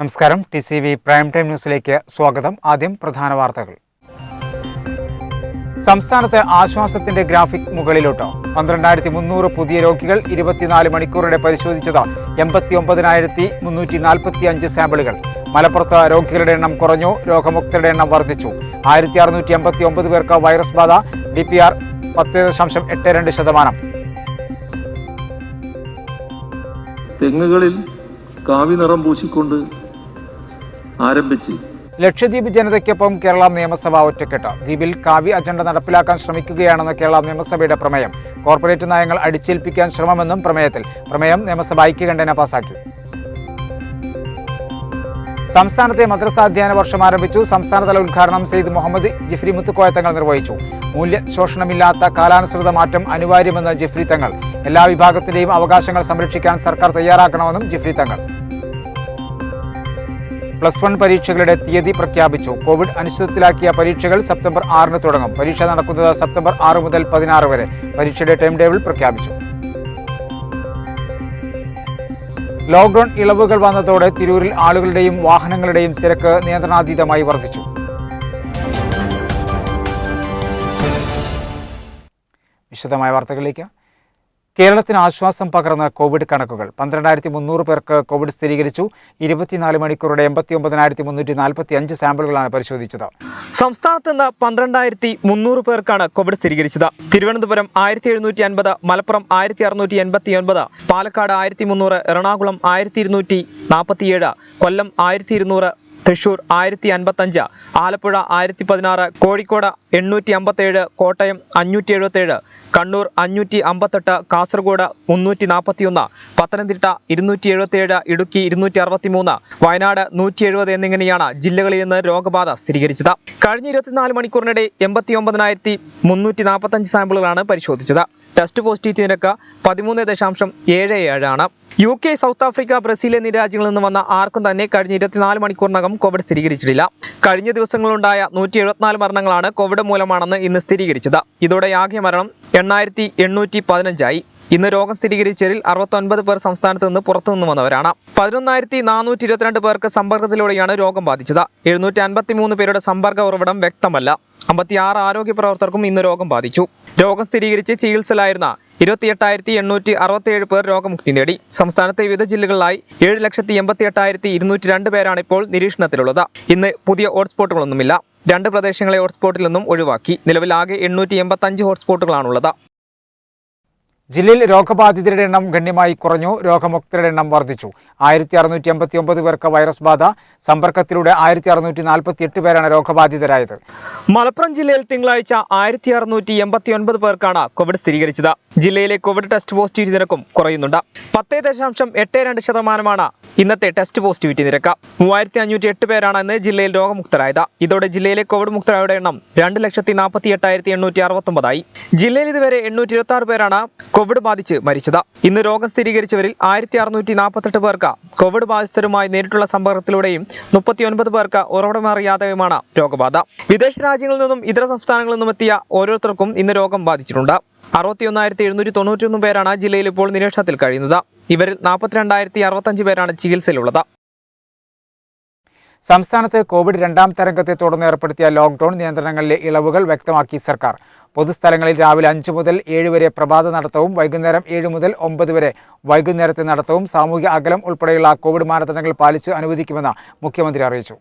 നമസ്കാരം. TCV prime time ന്യൂസിലേക്ക് സ്വാഗതം. ആദ്യം പ്രധാന വാർത്തകൾ. സംസ്ഥാനത്ത് ആശ്വാസത്തിന്റെ ഗ്രാഫിക് മുകളിലോട്ട്. 12,300 പുതിയ രോഗികൾ. 24 മണിക്കൂറിടെ പരിശോധിച്ചത് 89,345 സാമ്പിളുകൾ. മലപ്പുറത്ത് രോഗികളുടെ എണ്ണം കുറഞ്ഞു. രോഗമുക്തരുടെ എണ്ണം വർദ്ധിച്ചു. 1689 പേർക്ക് വൈറസ് ബാധ. DPR 10.82%. തെങ്ങുകളിൽ കാവി നിറം പൂശിക്കൊണ്ട് ആരംഭിച്ച് ലക്ഷദ്വീപ് ജനതയ്ക്കൊപ്പം കേരള നിയമസഭ ഒറ്റക്കെട്ട്. ദ്വീപിൽ കാവി അജണ്ട നടപ്പിലാക്കാൻ ശ്രമിക്കുകയാണെന്ന് കേരള നിയമസഭയുടെ പ്രമേയം. കോർപ്പറേറ്റ് നയങ്ങൾ അടിച്ചേൽപ്പിക്കാൻ ശ്രമമെന്നും പ്രമേയം നിയമസഭ ഐക്യകണ്ഠേന പാസാക്കി. സംസ്ഥാനത്തെ മദ്രസ അധ്യയന വർഷം ആരംഭിച്ചു. സംസ്ഥാനതല ഉദ്ഘാടനം സെയ്ദ് മുഹമ്മദ് ജിഫ്രി മുത്തുക്കോയ തങ്ങൾ നിർവഹിച്ചു. മൂല്യശോഷണമില്ലാത്ത കാലാനുസൃത മാറ്റം അനിവാര്യമെന്ന് ജിഫ്രി തങ്ങൾ. എല്ലാ വിഭാഗത്തിന്റെയും അവകാശങ്ങൾ സംരക്ഷിക്കാൻ സർക്കാർ തയ്യാറാക്കണമെന്നും ജിഫ്രി തങ്ങൾ. +1 പരീക്ഷകളുടെ തീയതി പ്രഖ്യാപിച്ചു. കോവിഡ് അനിശ്ചിതത്തിലാക്കിയ പരീക്ഷകൾ സെപ്റ്റംബർ 6 തുടങ്ങും. പരീക്ഷ നടക്കുന്നത് സെപ്റ്റംബർ 6 മുതൽ 16 വരെ. പരീക്ഷയുടെ ടൈം ടേബിൾ പ്രഖ്യാപിച്ചു. ലോക്ഡൌൺ ഇളവുകൾ വന്നതോടെ തിരൂരിൽ ആളുകളുടെയും വാഹനങ്ങളുടെയും തിരക്ക് നിയന്ത്രണാതീതമായി വർദ്ധിച്ചു. വിശദമായ വാർത്തകളിലേക്ക്. കേരളത്തിന് ആശ്വാസം പകർന്ന കോവിഡ് കണക്കുകൾ. 12,300 പേർക്ക് കോവിഡ് സ്ഥിരീകരിച്ചു. 24 മണിക്കൂറുടെ 89,345 സാമ്പിളുകളാണ് പരിശോധിച്ചത്. സംസ്ഥാനത്ത് നിന്ന് 12,300 പേർക്കാണ് കോവിഡ് സ്ഥിരീകരിച്ചത്. തിരുവനന്തപുരം 1,750, മലപ്പുറം 1,689, പാലക്കാട് 1,300, എറണാകുളം 1,247, കൊല്ലം 1,200, തൃശൂർ 1,055, ആലപ്പുഴ 1,016, കോഴിക്കോട് 857, കോട്ടയം 577, കണ്ണൂർ 558, കാസർഗോഡ് 341, പത്തനംതിട്ട 277, ഇടുക്കി 263, വയനാട് 170 എന്നിങ്ങനെയാണ് ജില്ലകളിൽ നിന്ന് രോഗബാധ സ്ഥിരീകരിച്ചത്. കഴിഞ്ഞ 24 മണിക്കൂറിനിടെ 89,345 സാമ്പിളുകളാണ് പരിശോധിച്ചത്. ടെസ്റ്റ് പോസിറ്റിവിറ്റി നിരക്ക് 13.77 ആണ്. UK, സൗത്ത് ആഫ്രിക്ക, ബ്രസീൽ എന്നീ രാജ്യങ്ങളിൽ നിന്ന് വന്ന ആർക്കും തന്നെ കഴിഞ്ഞ 24 മണിക്കൂറിനകം കോവിഡ് സ്ഥിരീകരിച്ചിട്ടില്ല. കഴിഞ്ഞ ദിവസങ്ങളുണ്ടായ 174 മരണങ്ങളാണ് കോവിഡ് മൂലമാണെന്ന് ഇന്ന് സ്ഥിരീകരിച്ചത്. ഇതോടെ ആകെ മരണം 8,815 ഇന്ന് രോഗം സ്ഥിരീകരിച്ചവരിൽ 69 പേർ സംസ്ഥാനത്ത് നിന്ന് പുറത്തുനിന്ന് വന്നവരാണ്. 11,422 പേർക്ക് സമ്പർക്കത്തിലൂടെയാണ് രോഗം ബാധിച്ചത്. 753 പേരുടെ സമ്പർക്ക ഉറവിടം വ്യക്തമല്ല. 56 ആരോഗ്യ പ്രവർത്തകർക്കും ഇന്ന് രോഗം ബാധിച്ചു. രോഗം സ്ഥിരീകരിച്ച് ചികിത്സയിലായിരുന്ന 28,867 പേർ രോഗമുക്തി നേടി. സംസ്ഥാനത്തെ വിവിധ ജില്ലകളിലായി 7,88,202 പേരാണ് ഇപ്പോൾ നിരീക്ഷണത്തിലുള്ളത്. ഇന്ന് പുതിയ ഹോട്ട്സ്പോട്ടുകളൊന്നുമില്ല. 2 പ്രദേശങ്ങളെ ഹോട്ട്സ്പോട്ടിൽ നിന്നും ഒഴിവാക്കി. നിലവിൽ ആകെ 885 ഹോട്ട്സ്പോട്ടുകളാണുള്ളത്. ജില്ലയിൽ രോഗബാധിതരുടെ എണ്ണം ഗണ്യമായി കുറഞ്ഞു. രോഗമുക്തരുടെ എണ്ണം വർദ്ധിച്ചു. 1,689 പേർക്ക് വൈറസ് ബാധ. സമ്പർക്കത്തിലൂടെ 1,648 പേരാണ് രോഗബാധിതരായത്. മലപ്പുറം ജില്ലയിൽ തിങ്കളാഴ്ച 1,689 പേർക്കാണ് കോവിഡ് സ്ഥിരീകരിച്ചത്. ജില്ലയിലെ കോവിഡ് ടെസ്റ്റ് പോസിറ്റിവിറ്റി നിരക്കും കുറയുന്നുണ്ട്. 10.82% ഇന്നത്തെ ടെസ്റ്റ് പോസിറ്റിവിറ്റി നിരക്ക്. 3,508 പേരാണ് ഇന്ന് ജില്ലയിൽ രോഗമുക്തരായത്. ഇതോടെ ജില്ലയിലെ കോവിഡ് മുക്തരായവരുടെ എണ്ണം 2,48,869 ജില്ലയിൽ ഇതുവരെ 826 പേരാണ് കോവിഡ് ബാധിച്ച് മരിച്ചത്. ഇന്ന് രോഗം സ്ഥിരീകരിച്ചവരിൽ 1,648 പേർക്ക് കോവിഡ് ബാധിതരുമായി നേരിട്ടുള്ള സമ്പർക്കത്തിലൂടെയും 39 പേർക്ക് ഉറവിടമറിയാതെയുമാണ് രോഗബാധ. വിദേശ രാജ്യങ്ങളിൽ നിന്നും ഇതര സംസ്ഥാനങ്ങളിൽ നിന്നും എത്തിയ ഓരോരുത്തർക്കും ഇന്ന് രോഗം ബാധിച്ചിട്ടുണ്ട്. 61,791 പേരാണ് ജില്ലയിൽ ഇപ്പോൾ നിരീക്ഷണത്തിൽ കഴിയുന്നത്. ഇവരിൽ 42,065 പേരാണ് ചികിത്സയിലുള്ളത്. സംസ്ഥാനത്ത് കോവിഡ് 2ാം തരംഗത്തെ തുടർന്ന് ഏർപ്പെടുത്തിയ ലോക്ഡൌൺ നിയന്ത്രണങ്ങളിലെ ഇളവുകൾ വ്യക്തമാക്കി സർക്കാർ. പൊതുസ്ഥലങ്ങളിൽ രാവിലെ 5 മുതൽ 7 വരെ പ്രഭാത നടത്തവും വൈകുന്നേരം 7 മുതൽ 9 വരെ വൈകുന്നേരത്തെ നടത്തവും സാമൂഹിക അകലം ഉൾപ്പെടെയുള്ള കോവിഡ് മാനദണ്ഡങ്ങൾ പാലിച്ച് അനുവദിക്കുമെന്ന് മുഖ്യമന്ത്രി അറിയിച്ചു.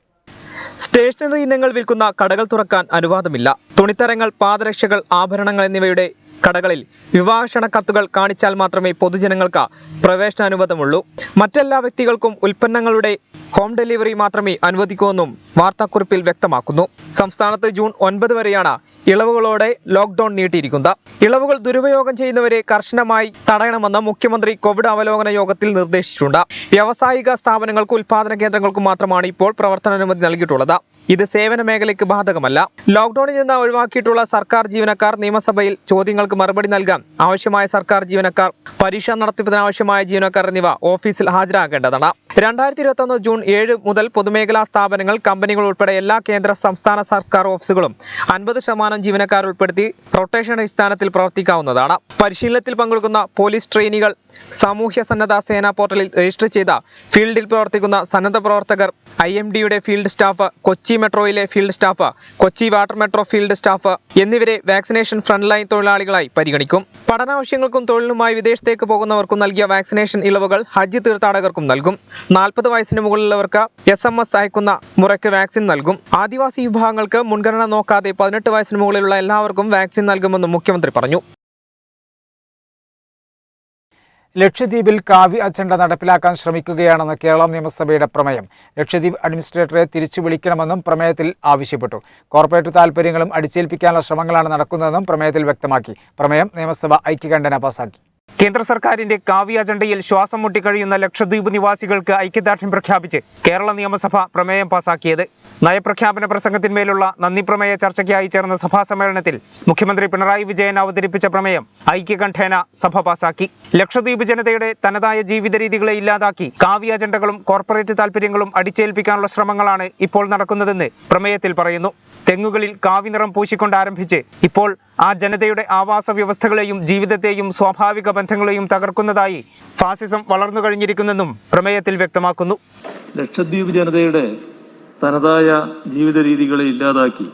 സ്റ്റേഷനറി ഇനങ്ങൾ വിൽക്കുന്ന കടകൾ തുറക്കാൻ അനുവാദമില്ല. തുണിത്തരങ്ങൾ, പാദരക്ഷകൾ, ആഭരണങ്ങൾ എന്നിവയുടെ കടകളിൽ വിവാഹക്ഷണ കത്തുകൾ കാണിച്ചാൽ മാത്രമേ പൊതുജനങ്ങൾക്ക് പ്രവേശനാനുവാദമുള്ളൂ. മറ്റെല്ലാ വ്യക്തികൾക്കും ഉൽപ്പന്നങ്ങളുടെ ഹോം ഡെലിവറി മാത്രമേ അനുവദിക്കൂവെന്നും വാർത്താക്കുറിപ്പിൽ വ്യക്തമാക്കുന്നു. സംസ്ഥാനത്ത് ജൂൺ 9 വരെയാണ് ഇളവുകളോടെ ലോക്ഡൌൺ നീട്ടിയിരിക്കുന്നത്. ഇളവുകൾ ദുരുപയോഗം ചെയ്യുന്നവരെ കർശനമായി തടയണമെന്ന് മുഖ്യമന്ത്രി കോവിഡ് അവലോകന യോഗത്തിൽ നിർദ്ദേശിച്ചിട്ടുണ്ട്. വ്യാവസായിക സ്ഥാപനങ്ങൾക്കും ഉൽപാദന കേന്ദ്രങ്ങൾക്കും മാത്രമാണ് ഇപ്പോൾ പ്രവർത്തനാനുമതി നൽകിയിട്ടുള്ളത്. ഇത് സേവന മേഖലയ്ക്ക് ബാധകമല്ല. ലോക്ഡൌണിൽ നിന്ന് ഒഴിവാക്കിയിട്ടുള്ള സർക്കാർ ജീവനക്കാർ, നിയമസഭയിൽ ചോദ്യങ്ങൾക്ക് മറുപടി നൽകാൻ ആവശ്യമായ സർക്കാർ ജീവനക്കാർ, പരീക്ഷാ നടത്തിപ്പിന് ആവശ്യമായ ജീവനക്കാർ എന്നിവ ഓഫീസിൽ ഹാജരാകേണ്ടതാണ്. 2021 ജൂൺ 7 മുതൽ പൊതുമേഖലാ സ്ഥാപനങ്ങൾ, കമ്പനികൾ ഉൾപ്പെടെ എല്ലാ കേന്ദ്ര സംസ്ഥാന സർക്കാർ ഓഫീസുകളും 50% ധാരാളം ജീവനക്കാർ ഉൾപ്പെടുത്തി റൊട്ടേഷൻ അടിസ്ഥാനത്തിൽ പ്രവർത്തിക്കാവുന്നതാണ്. പരിശീലനത്തിൽ പങ്കെടുക്കുന്ന പോലീസ് ട്രെയിനികൾ സാമൂഹ്യ സന്നദ്ധ സേനാ പോർട്ടലിൽ രജിസ്റ്റർ ചെയ്ത ഫീൽഡിൽ പ്രവർത്തിക്കുന്ന സന്നദ്ധ പ്രവർത്തകർ, IMD-യുടെ ഫീൽഡ് സ്റ്റാഫ്, കൊച്ചി മെട്രോയിലെ field staff, Kochi water metro field staff എന്നിവരെ വാക്സിനേഷൻ ഫ്രണ്ട് ലൈൻ തൊഴിലാളികളായി പരിഗണിക്കും. പഠനാവശ്യങ്ങൾക്കും തൊഴിലുമായി വിദേശത്തേക്ക് പോകുന്നവർക്കും നൽകിയ വാക്സിനേഷൻ ഇളവുകൾ ഹജ്ജ് തീർത്ഥാടകർക്കും നൽകും. 40 വയസ്സിന് മുകളിലുള്ളവർക്ക് SMS അയക്കുന്ന മുറയ്ക്ക് വാക്സിൻ നൽകും. ആദിവാസി വിഭാഗങ്ങൾക്ക് മുൻഗണന നോക്കാതെ 18 വയസ്സിന് മുകളിലുള്ള എല്ലാവർക്കും വാക്സിൻ നൽകുമെന്നും മുഖ്യമന്ത്രി പറഞ്ഞു. ലക്ഷദ്വീപിൽ കാവ്യ അജണ്ട നടപ്പിലാക്കാൻ ശ്രമിക്കുകയാണെന്ന് കേരള നിയമസഭയുടെ പ്രമേയം. ലക്ഷദ്വീപ് അഡ്മിനിസ്ട്രേറ്ററെ തിരിച്ചു വിളിക്കണമെന്നും പ്രമേയത്തിൽ ആവശ്യപ്പെട്ടു. കോർപ്പറേറ്റ് താൽപര്യങ്ങളും അടിച്ചേൽപ്പിക്കാനുള്ള ശ്രമങ്ങളാണ് നടക്കുന്നതെന്നും പ്രമേയത്തിൽ വ്യക്തമാക്കി. പ്രമേയം നിയമസഭ ഐക്യകണ്ഠേന പാസാക്കി. കേന്ദ്ര സർക്കാരിന്റെ കാവ്യ അജണ്ടയിൽ ശ്വാസം മുട്ടിക്കഴിയുന്ന ലക്ഷദ്വീപ് നിവാസികൾക്ക് ഐക്യദാർഢ്യം പ്രഖ്യാപിച്ച് കേരള നിയമസഭ പ്രമേയം പാസാക്കിയത്. നയപ്രഖ്യാപന പ്രസംഗത്തിന്മേലുള്ള നന്ദി പ്രമേയ ചർച്ചയ്ക്കായി ചേർന്ന സഭാ സമ്മേളനത്തിൽ മുഖ്യമന്ത്രി പിണറായി വിജയൻ അവതരിപ്പിച്ച പ്രമേയം ഐക്യകണ്ഠേന സഭ പാസാക്കി. ലക്ഷദ്വീപ് ജനതയുടെ തനതായ ജീവിത രീതികളെ ഇല്ലാതാക്കി കാവ്യ അജണ്ടകളും കോർപ്പറേറ്റ് താൽപര്യങ്ങളും അടിച്ചേൽപ്പിക്കാനുള്ള ശ്രമങ്ങളാണ് ഇപ്പോൾ നടക്കുന്നതെന്ന് പ്രമേയത്തിൽ പറയുന്നു. തെങ്ങുകളിൽ കാവി നിറം പൂശിക്കൊണ്ട് ആരംഭിച്ച് ഇപ്പോൾ ആ ജനതയുടെ ആവാസ വ്യവസ്ഥകളെയും ജീവിതത്തെയും സ്വാഭാവിക ബന്ധങ്ങളെയും തകർക്കുന്നതായി ഫാസിസം വളർന്നു കഴിഞ്ഞിരിക്കുന്നെന്നും പ്രമേയത്തിൽ വ്യക്തമാക്കുന്നു. ലക്ഷദ്വീപ് ജനതയുടെ തനതായ ജീവിത രീതികളെ ഇല്ലാതാക്കി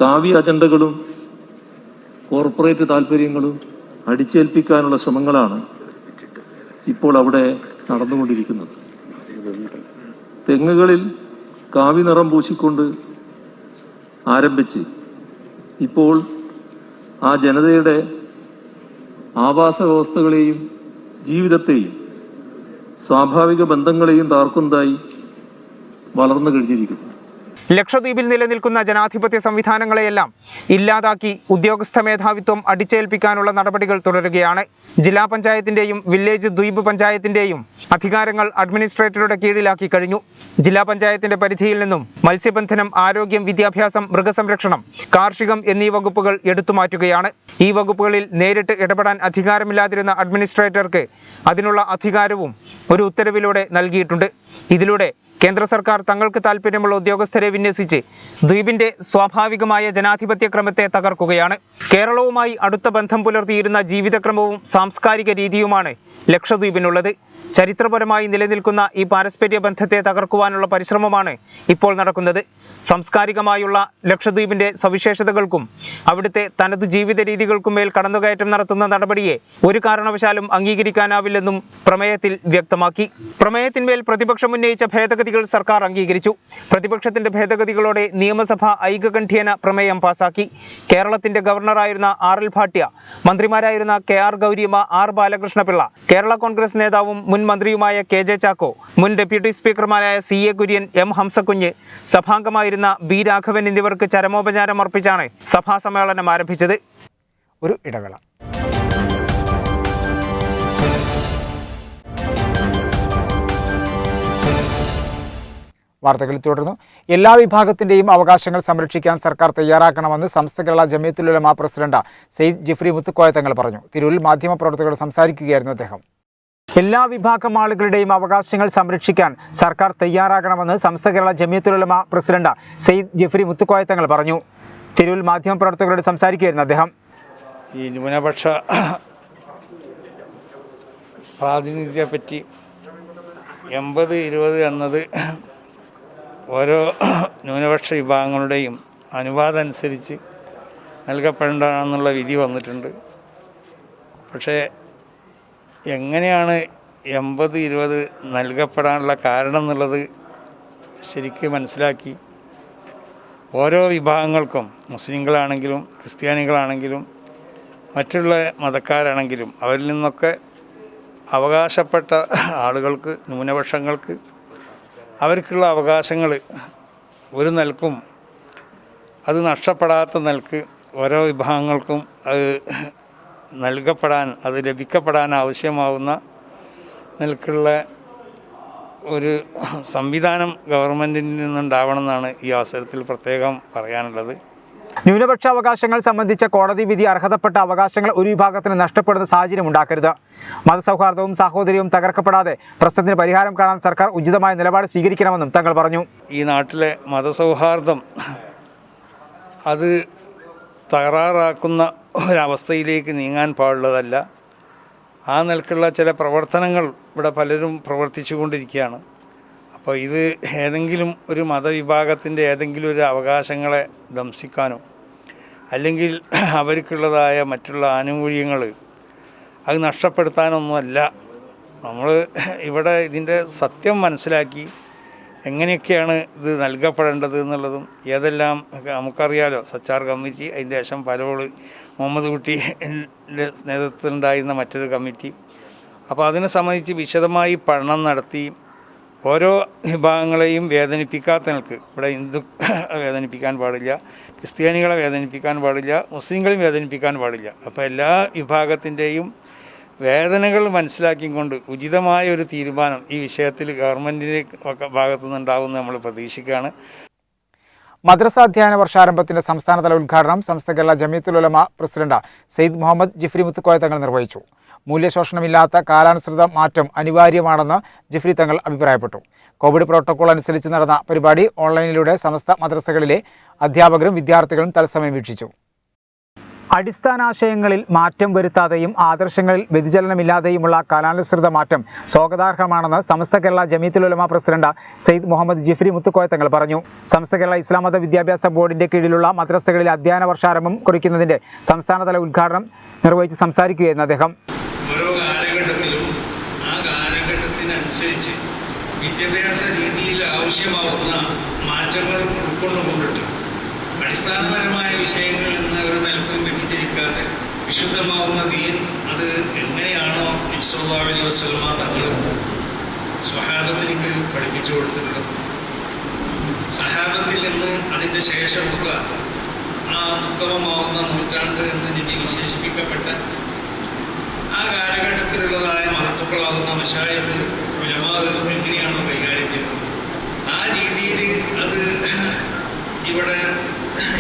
കാവ്യ അജണ്ടകളും കോർപ്പറേറ്റ് താൽപര്യങ്ങളും അടിച്ചേൽപ്പിക്കാനുള്ള ശ്രമങ്ങളാണ് ഇപ്പോൾ അവിടെ നടന്നുകൊണ്ടിരിക്കുന്നത്. തെങ്ങുകളിൽ കാവി നിറം പൂശിക്കൊണ്ട് ആരംഭിച്ച് ഇപ്പോൾ ആ ജനതയുടെ ആവാസ വ്യവസ്ഥകളെയും ജീവിതത്തെയും സ്വാഭാവിക ബന്ധങ്ങളെയും തകർക്കുന്നതായി വളർന്നു കഴിഞ്ഞിരിക്കുന്നു. ലക്ഷദ്വീപിൽ നിലനിൽക്കുന്ന ജനാധിപത്യ സംവിധാനങ്ങളെയെല്ലാം ഇല്ലാതാക്കി ഉദ്യോഗസ്ഥ മേധാവിത്വം അടിച്ചേൽപ്പിക്കാനുള്ള നടപടികൾ തുടരുകയാണ്. ജില്ലാ പഞ്ചായത്തിന്റെയും വില്ലേജ് ദ്വീപ് പഞ്ചായത്തിന്റെയും അധികാരങ്ങൾ അഡ്മിനിസ്ട്രേറ്ററുടെ കീഴിലാക്കി കഴിഞ്ഞു. ജില്ലാ പഞ്ചായത്തിന്റെ പരിധിയിൽ നിന്നും മത്സ്യബന്ധനം, ആരോഗ്യം, വിദ്യാഭ്യാസം, മൃഗസംരക്ഷണം, കാർഷികം എന്നീ വകുപ്പുകൾ എടുത്തുമാറ്റുകയാണ്. ഈ വകുപ്പുകളിൽ നേരിട്ട് ഇടപെടാൻ അധികാരമില്ലാതിരുന്ന അഡ്മിനിസ്ട്രേറ്റർക്ക് അതിനുള്ള അധികാരവും ഒരു ഉത്തരവിലൂടെ നൽകിയിട്ടുണ്ട്. ഇതിലൂടെ കേന്ദ്ര സർക്കാർ തങ്ങൾക്ക് താൽപ്പര്യമുള്ള ഉദ്യോഗസ്ഥരെ വിന്യസിച്ച് ദ്വീപിന്റെ സ്വാഭാവികമായ ജനാധിപത്യ ക്രമത്തെ തകർക്കുകയാണ്. കേരളവുമായി അടുത്ത ബന്ധം പുലർത്തിയിരുന്ന ജീവിതക്രമവും സാംസ്കാരിക രീതിയുമാണ് ലക്ഷദ്വീപിനുള്ളത്. ചരിത്രപരമായി നിലനിൽക്കുന്ന ഈ പാരസ്പര്യ ബന്ധത്തെ തകർക്കുവാനുള്ള പരിശ്രമമാണ് ഇപ്പോൾ നടക്കുന്നത്. സാംസ്കാരികമായുള്ള ലക്ഷദ്വീപിന്റെ സവിശേഷതകൾക്കും അവിടുത്തെ തനതു ജീവിത രീതികൾക്കും മേൽ കടന്നുകയറ്റം നടത്തുന്ന നടപടിയെ ഒരു കാരണവശാലും അംഗീകരിക്കാനാവില്ലെന്നും പ്രമേയത്തിൽ വ്യക്തമാക്കി. പ്രമേയത്തിന്മേൽ പ്രതിപക്ഷം ഉന്നയിച്ച ഭേദഗതികൾ സർക്കാർ അംഗീകരിച്ചു. പ്രതിപക്ഷത്തിന്റെ ഭേദഗതികളോടെ നിയമസഭ ഐക്യകണ്ഠ്യേന പ്രമേയം പാസാക്കി. കേരളത്തിന്റെ ഗവർണറായിരുന്ന RL Bhatia, മന്ത്രിമാരായിരുന്ന KR Gouriamma, R Balakrishna Pillai, Kerala Congress നേതാവും മുൻ മന്ത്രിയുമായ KJ ചാക്കോ, മുൻ ഡെപ്യൂട്ടി സ്പീക്കർമാരായ CA കുര്യൻ, M ഹംസക്കുഞ്ഞ്, സഭാംഗമായിരുന്ന B രാഘവൻ എന്നിവർക്ക് ചരമോപചാരം അർപ്പിച്ചാണ് സഭാ സമ്മേളനം ആരംഭിച്ചത്. ഒരു ഇടവേള. വാർത്തകളിൽ തുടർന്നു. എല്ലാ വിഭാഗത്തിൻ്റെയും അവകാശങ്ങൾ സംരക്ഷിക്കാൻ സർക്കാർ തയ്യാറാക്കണമെന്ന് സമസ്ത കേരള ജമിയത്തുൽ ഉലമ പ്രസിഡന്റ് സെയ്ദ് ജിഫ്രി മുത്തുക്കോയ തങ്ങൾ പറഞ്ഞു. തിരൂരിൽ മാധ്യമപ്രവർത്തകരോട് സംസാരിക്കുകയായിരുന്നു അദ്ദേഹം. എല്ലാ വിഭാഗം ആളുകളുടെയും അവകാശങ്ങൾ സംരക്ഷിക്കാൻ സർക്കാർ തയ്യാറാകണമെന്ന് സമസ്ത കേരള ജമിയത്തുൽ ഉലമ പ്രസിഡന്റ് സെയ്ദ് ജിഫ്രി മുത്തുക്കോയ തങ്ങൾ പറഞ്ഞു. തിരൂരിൽ മാധ്യമപ്രവർത്തകരോട് സംസാരിക്കുകയായിരുന്നു അദ്ദേഹം. ഈ ന്യൂനപക്ഷ പ്രാതിനിധ്യത്തെപ്പറ്റി 80-20 എന്നത് ഓരോ ന്യൂനപക്ഷ വിഭാഗങ്ങളുടെയും അനുപാതം അനുസരിച്ച് നൽകപ്പെടേണ്ടതാണെന്നുള്ള വിധി വന്നിട്ടുണ്ട്. പക്ഷേ എങ്ങനെയാണ് 80-20 നൽകപ്പെടാനുള്ള കാരണം എന്നുള്ളത് ശരിക്ക് മനസ്സിലാക്കി ഓരോ വിഭാഗങ്ങൾക്കും, മുസ്ലിങ്ങളാണെങ്കിലും ക്രിസ്ത്യാനികളാണെങ്കിലും മറ്റുള്ള മതക്കാരാണെങ്കിലും അവരിൽ നിന്നൊക്കെ അവകാശപ്പെട്ട ആളുകൾക്ക്, ന്യൂനപക്ഷങ്ങൾക്ക് അവർക്കുള്ള അവകാശങ്ങൾ ഒരു നിലക്കും അത് നഷ്ടപ്പെടാത്ത നിലക്ക് ഓരോ വിഭാഗങ്ങൾക്കും അത് നൽകപ്പെടാൻ, അത് ലഭിക്കപ്പെടാൻ ആവശ്യമാവുന്ന നിലക്കുള്ള ഒരു സംവിധാനം ഗവൺമെൻറ്റിൽ നിന്നുണ്ടാവണമെന്നാണ് ഈ അവസരത്തിൽ പ്രത്യേകം പറയാനുള്ളത്. ന്യൂനപക്ഷ അവകാശങ്ങൾ സംബന്ധിച്ച കോടതി വിധി അർഹതപ്പെട്ട അവകാശങ്ങൾ ഒരു വിഭാഗത്തിന് നഷ്ടപ്പെടുന്ന സാഹചര്യം ഉണ്ടാക്കരുത്. മതസൗഹാർദ്ദവും സാഹോദര്യവും തകർക്കപ്പെടാതെ പ്രശ്നത്തിന് പരിഹാരം കാണാൻ സർക്കാർ ഉചിതമായ നിലപാട് സ്വീകരിക്കണമെന്നും തങ്ങൾ പറഞ്ഞു. ഈ നാട്ടിലെ മതസൗഹാർദ്ദം അത് തകരാറാക്കുന്ന ഒരവസ്ഥയിലേക്ക് നീങ്ങാൻ പാടുള്ളതല്ല. ആ നിലക്കുള്ള ചില പ്രവർത്തനങ്ങൾ ഇവിടെ പലരും പ്രവർത്തിച്ചു കൊണ്ടിരിക്കുകയാണ്. അപ്പോൾ ഇത് ഏതെങ്കിലും ഒരു മതവിഭാഗത്തിൻ്റെ ഏതെങ്കിലും ഒരു അവകാശങ്ങളെ ധ്വംസിക്കാനോ അല്ലെങ്കിൽ അവർക്കുള്ളതായ മറ്റുള്ള ആനുകൂല്യങ്ങൾ അത് നഷ്ടപ്പെടുത്താനൊന്നുമല്ല. നമ്മൾ ഇവിടെ ഇതിൻ്റെ സത്യം മനസ്സിലാക്കി എങ്ങനെയൊക്കെയാണ് ഇത് നൽകപ്പെടേണ്ടത് എന്നുള്ളതും ഏതെല്ലാം നമുക്കറിയാലോ. സച്ചാർ കമ്മിറ്റി, അതിൻ്റെ ശേഷം പലോള് മുഹമ്മദ് കുട്ടിൻ്റെ നേതൃത്വത്തിലുണ്ടായിരുന്ന മറ്റൊരു കമ്മിറ്റി. അപ്പോൾ അതിനെ സംബന്ധിച്ച് വിശദമായി പഠനം നടത്തി ഓരോ വിഭാഗങ്ങളെയും വേദനിപ്പിക്കാത്ത നിലക്ക്, ഇവിടെ ഹിന്ദു വേദനിപ്പിക്കാൻ പാടില്ല, ക്രിസ്ത്യാനികളെ വേദനിപ്പിക്കാൻ പാടില്ല, മുസ്ലിങ്ങളെയും വേദനിപ്പിക്കാൻ പാടില്ല. അപ്പോൾ എല്ലാ വിഭാഗത്തിൻ്റെയും വേദനകൾ മനസ്സിലാക്കിക്കൊണ്ട് ഉചിതമായ ഒരു തീരുമാനം ഈ വിഷയത്തിൽ ഗവൺമെൻറ്റിൻ്റെ ഭാഗത്തു നിന്നുണ്ടാകുമെന്ന് നമ്മൾ പ്രതീക്ഷിക്കുകയാണ്. മദ്രസ അധ്യയന വർഷാരംഭത്തിന്റെ സംസ്ഥാനതല ഉദ്ഘാടനം സമസ്ത കേരള ജമിയത്തുൽ ഉലമ പ്രസിഡന്റ് സെയ്ദ് മുഹമ്മദ് ജിഫ്രി മുത്തുക്കോയ തങ്ങൾ നിർവഹിച്ചു. മൂല്യശോഷണമില്ലാത്ത കാലാനുസൃത മാറ്റം അനിവാര്യമാണെന്ന് ജിഫ്രി തങ്ങൾ അഭിപ്രായപ്പെട്ടു. കോവിഡ് പ്രോട്ടോകോൾ അനുസരിച്ച് നടന്ന പരിപാടി ഓൺലൈനിലൂടെ സമസ്ത മദ്രസകളിലെ അധ്യാപകരും വിദ്യാർത്ഥികളും തത്സമയം വീക്ഷിച്ചു. അടിസ്ഥാനാശയങ്ങളിൽ മാറ്റം വരുത്താതെയും ആദർശങ്ങളിൽ വ്യതിചലനമില്ലാതെയുമുള്ള കാലാനുസൃത മാറ്റം സ്വാഗതാർഹമാണെന്ന് സമസ്ത കേരള ജമിയത്തുൽ ഉലമ പ്രസിഡന്റ് സെയ്ദ് മുഹമ്മദ് ജിഫ്രി മുത്തുക്കോയ തങ്ങൾ പറഞ്ഞു. സമസ്ത കേരള ഇസ്ലാം മത വിദ്യാഭ്യാസ ബോർഡിന്റെ കീഴിലുള്ള മദ്രസകളിലെ അധ്യയന വർഷാരംഭം കുറിക്കുന്നതിന്റെ സംസ്ഥാനതല ഉദ്ഘാടനം നിർവഹിച്ച് സംസാരിക്കുകയായിരുന്നു അദ്ദേഹം. ഓരോ കാലഘട്ടത്തിലും ആ കാലഘട്ടത്തിനനുസരിച്ച് വിദ്യാഭ്യാസ രീതിയിൽ ആവശ്യമാവുന്ന മാറ്റങ്ങൾ ഉൾക്കൊണ്ടുകൊണ്ടിട്ട് അടിസ്ഥാനപരമായ വിഷയങ്ങളിൽ നിന്ന് ഒരു നിലക്കും വ്യതിചലിക്കാതെ വിശുദ്ധമാവുന്ന ദീൻ അത് എങ്ങനെയാണോ നബി സല്ലല്ലാഹു അലൈഹി വസല്ലമ തങ്ങൾ സ്വഹാബത്തിലേക്ക് പഠിപ്പിച്ചു കൊടുത്തിട്ടുള്ളത്, സഹാബത്തിൽ നിന്ന് അതിൻ്റെ ശേഷമുള്ള ആ ഉത്തമമാവുന്ന നൂറ്റാണ്ട് എന്ന് നബി വിശേഷിപ്പിക്കപ്പെട്ട ആ കാലഘട്ടത്തിലുള്ളതായ മഹത്വക്കളാകുന്ന മശായിഖ് ഉലമാവ് എങ്ങനെയാണോ കൈകാര്യം ചെയ്യുന്നത്, ആ രീതിയിൽ അത് ഇവിടെ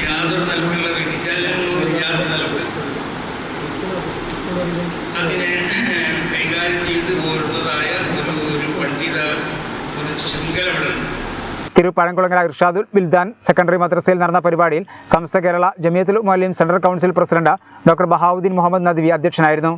യാതൊരു നിലക്കുള്ള വ്യതിചലനങ്ങളും ഇല്ലാത്ത നിലക്ക് അതിനെ കൈകാര്യം ചെയ്തു പോരുന്നതായ ഒരു പണ്ഡിത ഒരു ശൃംഖല ഇവിടെ ഉണ്ട്. തിരുപ്പഴംകുളങ്ങര ഇർഷാദുൽ വിൽദാൻ സെക്കൻഡറി മദ്രസയിൽ നടന്ന പരിപാടിയിൽ Samastha Kerala Jamiyathul Muallim central council president doctor Bahauddeen Muhammad Nadvi അധ്യക്ഷനായിരുന്നു.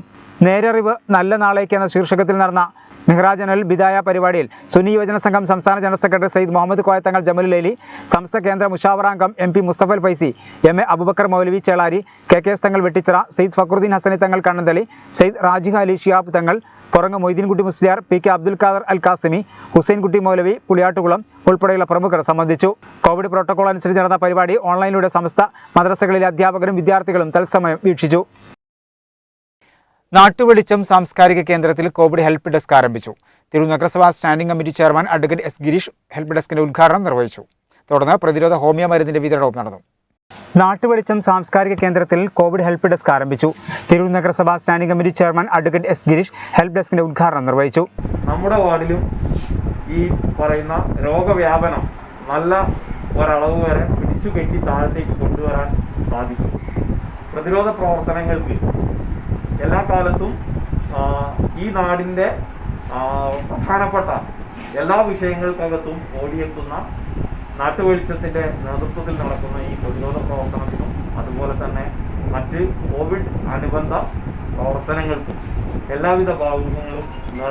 നേരറിവ് നല്ല നാളേക്ക് എന്ന ശീർഷകത്തിൽ നടന്ന മെഹ്റാജനൽ ബിദായ പരിപാടിയിൽ സുന്നി യുവജന സംഘം സംസ്ഥാന ജനറൽ സെക്രട്ടറി സെയ്ദ് മുഹമ്മദ് കോയ തങ്ങൾ ജമലുലൈലി, സംസ്ഥ കേന്ദ്ര മുഷാവറാംഗം MP മുസ്തഫൽ ഫൈസി, MA അബൂബക്കർ മൗലവി ചേളാരി, KKS തങ്ങൾ വെട്ടിച്ചിറ, സെയ്ദ് ഫക്രുദ്ദീൻ ഹസനി തങ്ങൾ കണ്ണന്തളി, സെയ്ദ് റാജിഹ അലി ഷിയാബ് തങ്ങൾ, പുറങ്ങ് മൊയ്തീൻകുട്ടി മുസ്ലിയാർ, PK അബ്ദുൽ ഖാദർ അൽ കാസിമി, ഹുസൈൻകുട്ടി മൗലവി, പുളിയാട്ടുകുളം ഉൾപ്പെടെയുള്ള പ്രമുഖർ സംബന്ധിച്ചു. കോവിഡ് പ്രോട്ടോകോൾ അനുസരിച്ച് നടന്ന പരിപാടി ഓൺലൈനിലൂടെ സമസ്ത മദ്രസകളിലെ അധ്യാപകരും വിദ്യാർത്ഥികളും തത്സമയം വീക്ഷിച്ചു. നാട്ടുവെളിച്ചം സാംസ്കാരിക കേന്ദ്രത്തിൽ കോവിഡ് ഹെൽപ്പ് ഡെസ്ക് ആരംഭിച്ചു. തിരൂർ നഗരസഭാ standing committee chairman advocate S Girish help ഡെസ്കിന്റെ ഉദ്ഘാടനം നിർവഹിച്ചു. തുടർന്ന് പ്രതിരോധ ഹോമിയോ മരുന്നിന്റെ വിതരണവും നടന്നു. നാട്ടുവെളിച്ചം സാംസ്കാരിക കേന്ദ്രത്തിൽ കോവിഡ് ഹെൽപ്പ് ഡെസ്ക് ആരംഭിച്ചു. തിരൂർ നഗരസഭാ standing committee chairman advocate S Girish help ഡെസ്കിന്റെ ഉദ്ഘാടനം നിർവഹിച്ചു. നമ്മുടെ വാർഡിലും ഈ പറയുന്ന രോഗവ്യാപനം നല്ല ഒരളവ് വരെ പിടിച്ചു കെട്ടി താഴത്തേക്ക് കൊണ്ടുവരാൻ സാധിക്കും. പ്രതിരോധ പ്രവർത്തനങ്ങൾക്ക് എല്ലാ കാലത്തും ഈ നാടിൻ്റെ പ്രധാനപ്പെട്ട എല്ലാ വിഷയങ്ങൾക്കകത്തും ഓടിയെത്തുന്ന നാട്ടുവെളിച്ചത്തിൻ്റെ നേതൃത്വത്തിൽ നടക്കുന്ന ഈ പ്രതിരോധ പ്രവർത്തനത്തിനും അതുപോലെ തന്നെ മറ്റ് കോവിഡ് അനുബന്ധ പ്രവർത്തനങ്ങൾക്കും എല്ലാവിധ ഭാവുകങ്ങളും.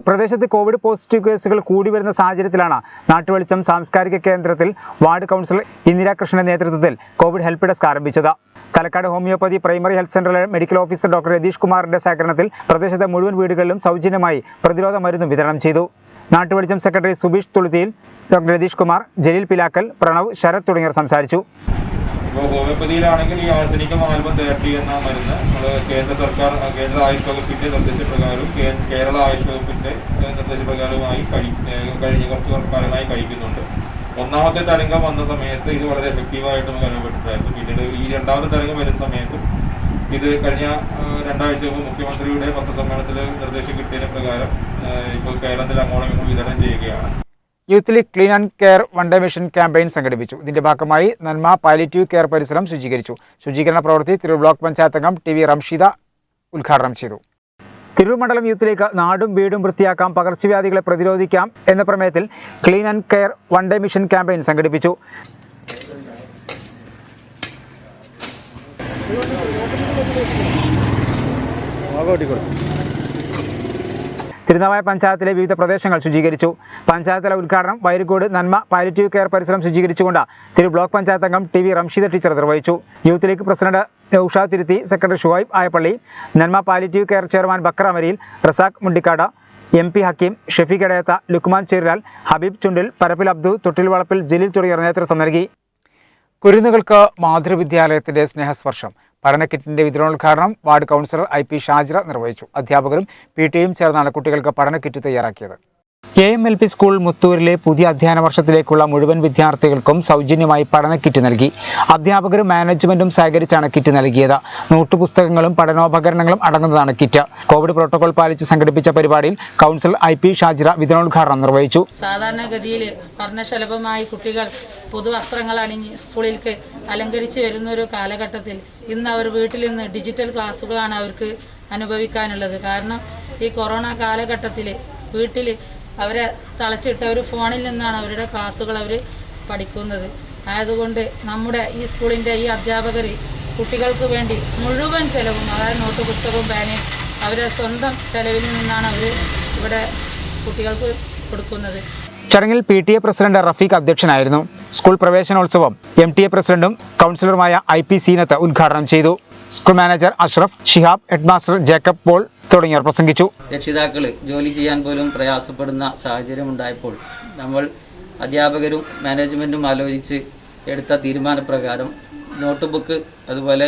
പ്രദേശത്ത് കോവിഡ് പോസിറ്റീവ് കേസുകൾ കൂടി വരുന്ന സാഹചര്യത്തിലാണ് നാട്ടുവെളിച്ചം സാംസ്കാരിക കേന്ദ്രത്തിൽ വാർഡ് കൗൺസിലർ ഇന്ദിരാകൃഷ്ണന്റെ നേതൃത്വത്തിൽ കോവിഡ് ഹെൽപ്പ് ഡെസ്ക് ആരംഭിച്ചത്. തലക്കാട് ഹോമിയോപ്പതി പ്രൈമറി ഹെൽത്ത് സെന്ററിലെ മെഡിക്കൽ ഓഫീസർ ഡോക്ടർ രതീഷ് കുമാറിന്റെ സഹകരണത്തിൽ പ്രദേശത്തെ മുഴുവൻ വീടുകളിലും സൗജന്യമായി പ്രതിരോധ മരുന്ന് വിതരണം ചെയ്തു. നാട്ടുവെളിച്ചം സെക്രട്ടറി സുബീഷ് തുളുത്തിയിൽ, ഡോക്ടർ രതീഷ് കുമാർ, ജലീൽ പിലാക്കൽ, പ്രണവ്, ശരത് തുടങ്ങിയവർ സംസാരിച്ചു. ഇപ്പോൾ ഹോമിയോപ്പതിയിലാണെങ്കിൽ ഈ ആർസനിക്കം ആൽബം 30 എന്ന മരുന്ന് നമ്മൾ കേന്ദ്ര ആയുഷ് വകുപ്പിൻ്റെ നിർദ്ദേശപ്രകാരവും കേരള ആയുഷ് വകുപ്പിൻ്റെ നിർദ്ദേശപ്രകാരവുമായി കഴിഞ്ഞ കുറച്ച് കാലമായി കഴിക്കുന്നുണ്ട്. ഒന്നാമത്തെ തരംഗം വന്ന സമയത്ത് ഇത് വളരെ എഫക്റ്റീവായിട്ട് നമുക്ക് അനുഭവപ്പെട്ടിട്ടായിരുന്നു. പിന്നീട് ഈ രണ്ടാമത്തെ തരംഗം വരുന്ന സമയത്തും ഇത് കഴിഞ്ഞ 2 ആഴ്ച മുമ്പ് മുഖ്യമന്ത്രിയുടെ പത്രസമ്മേളനത്തിൽ നിർദ്ദേശം കിട്ടിയതിന് പ്രകാരം ഇപ്പോൾ കേരളത്തിൽ അങ്ങോളം വിതരണം ചെയ്യുകയാണ്. Youth league clean and care one day mission campaign സംഘടിപ്പിച്ചു. ഇതിന്റെ ഭാഗമായി നന്മ പാലിറ്റീവ് കെയർ പരിസരം ശുചീകരിച്ചു. ശുചീകരണ പ്രവൃത്തി തിരൂർ ബ്ലോക്ക് പഞ്ചായത്ത് അംഗം TV റംഷീദ ഉദ്ഘാടനം ചെയ്തു. തിരൂർ മണ്ഡലം യൂത്ത് ലീഗ് നാടും വീടും വൃത്തിയാക്കാം, പകർച്ചവ്യാധികളെ പ്രതിരോധിക്കാം എന്ന പ്രമേയത്തിൽ clean and care one day mission campaign സംഘടിപ്പിച്ചു. തിരുനാവായ പഞ്ചായത്തിലെ വിവിധ പ്രദേശങ്ങൾ ശുചീകരിച്ചു. പഞ്ചായത്തിലെ ഉദ്ഘാടനം വൈരുകോട് നന്മ പാലിറ്റീവ് കെയർ പരിസരം ശുചീകരിച്ചുകൊണ്ട് തിരു ബ്ലോക്ക് പഞ്ചായത്ത് അംഗം ടി വി റംഷീദ ടീച്ചർ നിർവഹിച്ചു. യൂത്ത് ലീഗ് പ്രസിഡന്റ് നൌഷാദ് തിരുത്തി, സെക്രട്ടറി ഷുഹൈബ് ആയപ്പള്ളി, നന്മ palliative care chairman Backer അമരിയിൽ, Razak മുണ്ടിക്കാട്, MP Hakeem, Shefeeq Edayath, Luqman ചേരിലാൽ, Habib ചുണ്ടിൽ, പരപ്പിൽ അബ്ദു, തൊട്ടിൽ വളപ്പിൽ ജലീൽ തുടങ്ങിയവർ നേതൃത്വം നൽകി. കുരുന്നുകൾക്ക് മാതൃവിദ്യാലയത്തിന്റെ സ്നേഹസ്പർശം പഠനക്കിറ്റിന്റെ വിതരണോദ്ഘാടനം വാർഡ് കൗൺസിലർ IP ഷാജിറ നിർവഹിച്ചു. അധ്യാപകരും PTയും ചേർന്നാണ് കുട്ടികൾക്ക് പഠനക്കിറ്റ് തയ്യാറാക്കിയത്. AMLP സ്കൂൾ മുത്തൂരിലെ പുതിയ അധ്യയന വർഷത്തിലേക്കുള്ള മുഴുവൻ വിദ്യാർത്ഥികൾക്കും സൗജന്യമായി പഠനക്കിറ്റ് നൽകി. അധ്യാപകരും മാനേജ്മെന്റും സഹകരിച്ചാണ് കിറ്റ് നൽകിയത്. നോട്ടുപുസ്തകങ്ങളും പഠനോപകരണങ്ങളും അടങ്ങുന്നതാണ് കിറ്റ്. കോവിഡ് പ്രോട്ടോകോൾ പാലിച്ച് സംഘടിപ്പിച്ച പരിപാടിയിൽ കൗൺസിലർ IP ഷാജിറ വിതരണോദ്ഘാടനം നിർവഹിച്ചു. സാധാരണഗതിയിൽ പഠനശലഭമായി കുട്ടികൾ പുതുവസ്ത്രങ്ങൾ അണിഞ്ഞ് സ്കൂളിലേക്ക് അലങ്കരിച്ച് വരുന്ന ഒരു കാലഘട്ടത്തിൽ ഇന്ന് അവർ വീട്ടിൽ നിന്ന് ഡിജിറ്റൽ ക്ലാസ്സുകളാണ് അവർക്ക് അനുഭവിക്കാനുള്ളത്. കാരണം ഈ കൊറോണ കാലഘട്ടത്തിൽ വീട്ടിൽ അവരെ തളച്ചിട്ട ഒരു ഫോണിൽ നിന്നാണ് അവരുടെ ക്ലാസ്സുകൾ അവർ പഠിക്കുന്നത്. ആയതുകൊണ്ട് നമ്മുടെ ഈ സ്കൂളിൻ്റെ ഈ അധ്യാപകർ കുട്ടികൾക്ക് വേണ്ടി മുഴുവൻ ചെലവും, അതായത് നോട്ട് പുസ്തകവും പേനയും അവരുടെ സ്വന്തം ചെലവിൽ നിന്നാണ് അവർ ഇവിടെ കുട്ടികൾക്ക് കൊടുക്കുന്നത്. ചടങ്ങിൽ PTA പ്രസിഡന്റ് റഫീഖ് അധ്യക്ഷനായിരുന്നു. സ്കൂൾ പ്രവേശനോത്സവം MTA പ്രസിഡന്റും കൗൺസിലറുമായ IP സീനത്ത് ഉദ്ഘാടനം ചെയ്തു. School manager Ashraf, Shihab, headmaster Jacob Paul തുടങ്ങിയവർ പ്രസംഗിച്ചു. രക്ഷിതാക്കൾ ജോലി ചെയ്യാൻ പോലും പ്രയാസപ്പെടുന്ന സാഹചര്യം ഉണ്ടായപ്പോൾ നമ്മൾ അധ്യാപകരും മാനേജ്മെൻറ്റും ആലോചിച്ച് എടുത്ത തീരുമാനപ്രകാരം നോട്ട് ബുക്ക് അതുപോലെ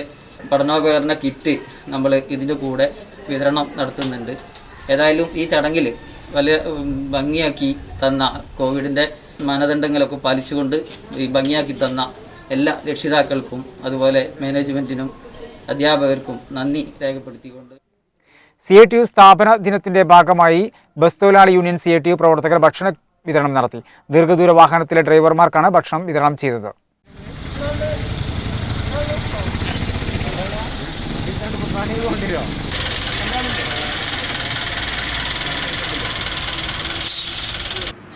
പഠനോപകരണ കിറ്റ് നമ്മൾ ഇതിൻ്റെ കൂടെ വിതരണം നടത്തുന്നുണ്ട്. ഏതായാലും ഈ ചടങ്ങിൽ വലിയ ഭംഗിയാക്കി തന്ന, കോവിഡിൻ്റെ മാനദണ്ഡങ്ങളൊക്കെ പാലിച്ചുകൊണ്ട് ഈ ഭംഗിയാക്കി തന്ന എല്ലാ രക്ഷിതാക്കൾക്കും അതുപോലെ മാനേജ്മെൻറ്റിനും അധ്യാപകർക്കും നന്ദി രേഖപ്പെടുത്തിക്കൊണ്ട് CATU സ്ഥാപന ദിനത്തിന്റെ ഭാഗമായി ബസ് തൊഴിലാളി യൂണിയൻ CATU പ്രവർത്തകർ ഭക്ഷണ വിതരണം നടത്തി. ദീർഘദൂര വാഹനത്തിലെ ഡ്രൈവർമാർക്കാണ് ഭക്ഷണം വിതരണം ചെയ്തത്.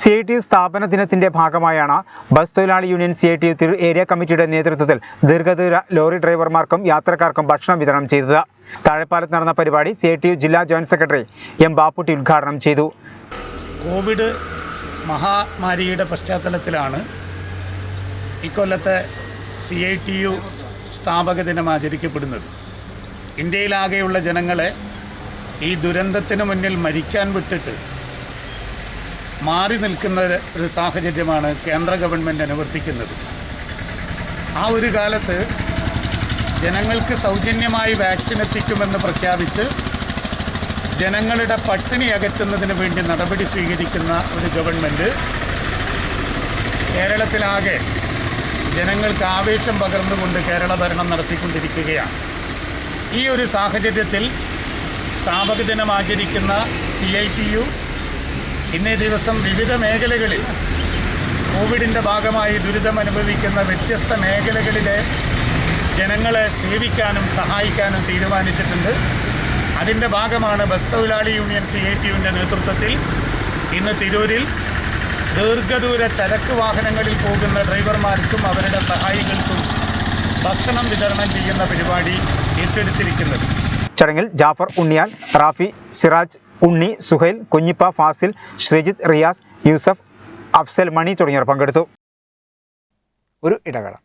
CATU സ്ഥാപന ദിനത്തിന്റെ ഭാഗമായാണ് ബസ് തൊഴിലാളി യൂണിയൻ CATU തിരു ഏരിയ കമ്മിറ്റിയുടെ നേതൃത്വത്തിൽ ദീർഘദൂര ലോറി ഡ്രൈവർമാർക്കും യാത്രക്കാർക്കും ഭക്ഷണം വിതരണം ചെയ്തത്. താഴെപ്പാലത്ത് നടന്ന പരിപാടി CATU ജില്ലാ ജോയിന്റ് സെക്രട്ടറി M ബാപ്പുട്ടി ഉദ്ഘാടനം ചെയ്തു. കോവിഡ് മഹാമാരിയുടെ പശ്ചാത്തലത്തിലാണ് ഇക്കൊല്ലത്തെ CATU സ്ഥാപക ദിനം ആചരിക്കപ്പെടുന്നത്. ഇന്ത്യയിലാകെയുള്ള ജനങ്ങളെ ഈ ദുരന്തത്തിന് മുന്നിൽ മരിക്കാൻ വിട്ടിട്ട് മാറി നിൽക്കുന്ന ഒരു സാഹചര്യമാണ് കേന്ദ്ര ഗവൺമെൻറ് അനുവർത്തിക്കുന്നത്. ആ ഒരു കാലത്ത് ജനങ്ങൾക്ക് സൗജന്യമായി വാക്സിൻ എത്തിക്കുമെന്ന് പ്രഖ്യാപിച്ച് ജനങ്ങളുടെ പട്ടിണി അകറ്റുന്നതിന് വേണ്ടി നടപടി സ്വീകരിക്കുന്ന ഒരു ഗവൺമെൻറ് കേരളത്തിലാകെ ജനങ്ങൾക്ക് ആവേശം പകർന്നുകൊണ്ട് കേരള ഭരണം നടത്തിക്കൊണ്ടിരിക്കുകയാണ്. ഈ ഒരു സാഹചര്യത്തിൽ സ്ഥാപക ദിനം ആചരിക്കുന്ന CATU ഇന്നേ ദിവസം വിവിധ മേഖലകളിൽ കോവിഡിൻ്റെ ഭാഗമായി ദുരിതം അനുഭവിക്കുന്ന വ്യത്യസ്ത മേഖലകളിലെ ജനങ്ങളെ സേവിക്കാനും സഹായിക്കാനും തീരുമാനിച്ചിട്ടുണ്ട്. അതിൻ്റെ ഭാഗമാണ് ബസ് തൊഴിലാളി യൂണിയൻ CATUവിൻ്റെ നേതൃത്വത്തിൽ ഇന്ന് തിരൂരിൽ ദീർഘദൂര ചരക്ക് വാഹനങ്ങളിൽ പോകുന്ന ഡ്രൈവർമാർക്കും അവരുടെ സഹായികൾക്കും ഭക്ഷണം വിതരണം ചെയ്യുന്ന പരിപാടി ഏറ്റെടുത്തിരിക്കുന്നത്. ചടങ്ങിൽ ജാഫർ ഉണ്ണിയാൽ, റാഫി, സിറാജ്, ഉണ്ണി, സുഹൈൽ, കുഞ്ഞിപ്പ, ഫാസിൽ, ശ്രീജിത്ത്, റിയാസ്, യൂസഫ്, അഫ്സൽ, മണി തുടങ്ങിയവർ പങ്കെടുത്തു. ഒരു ഇടവേള.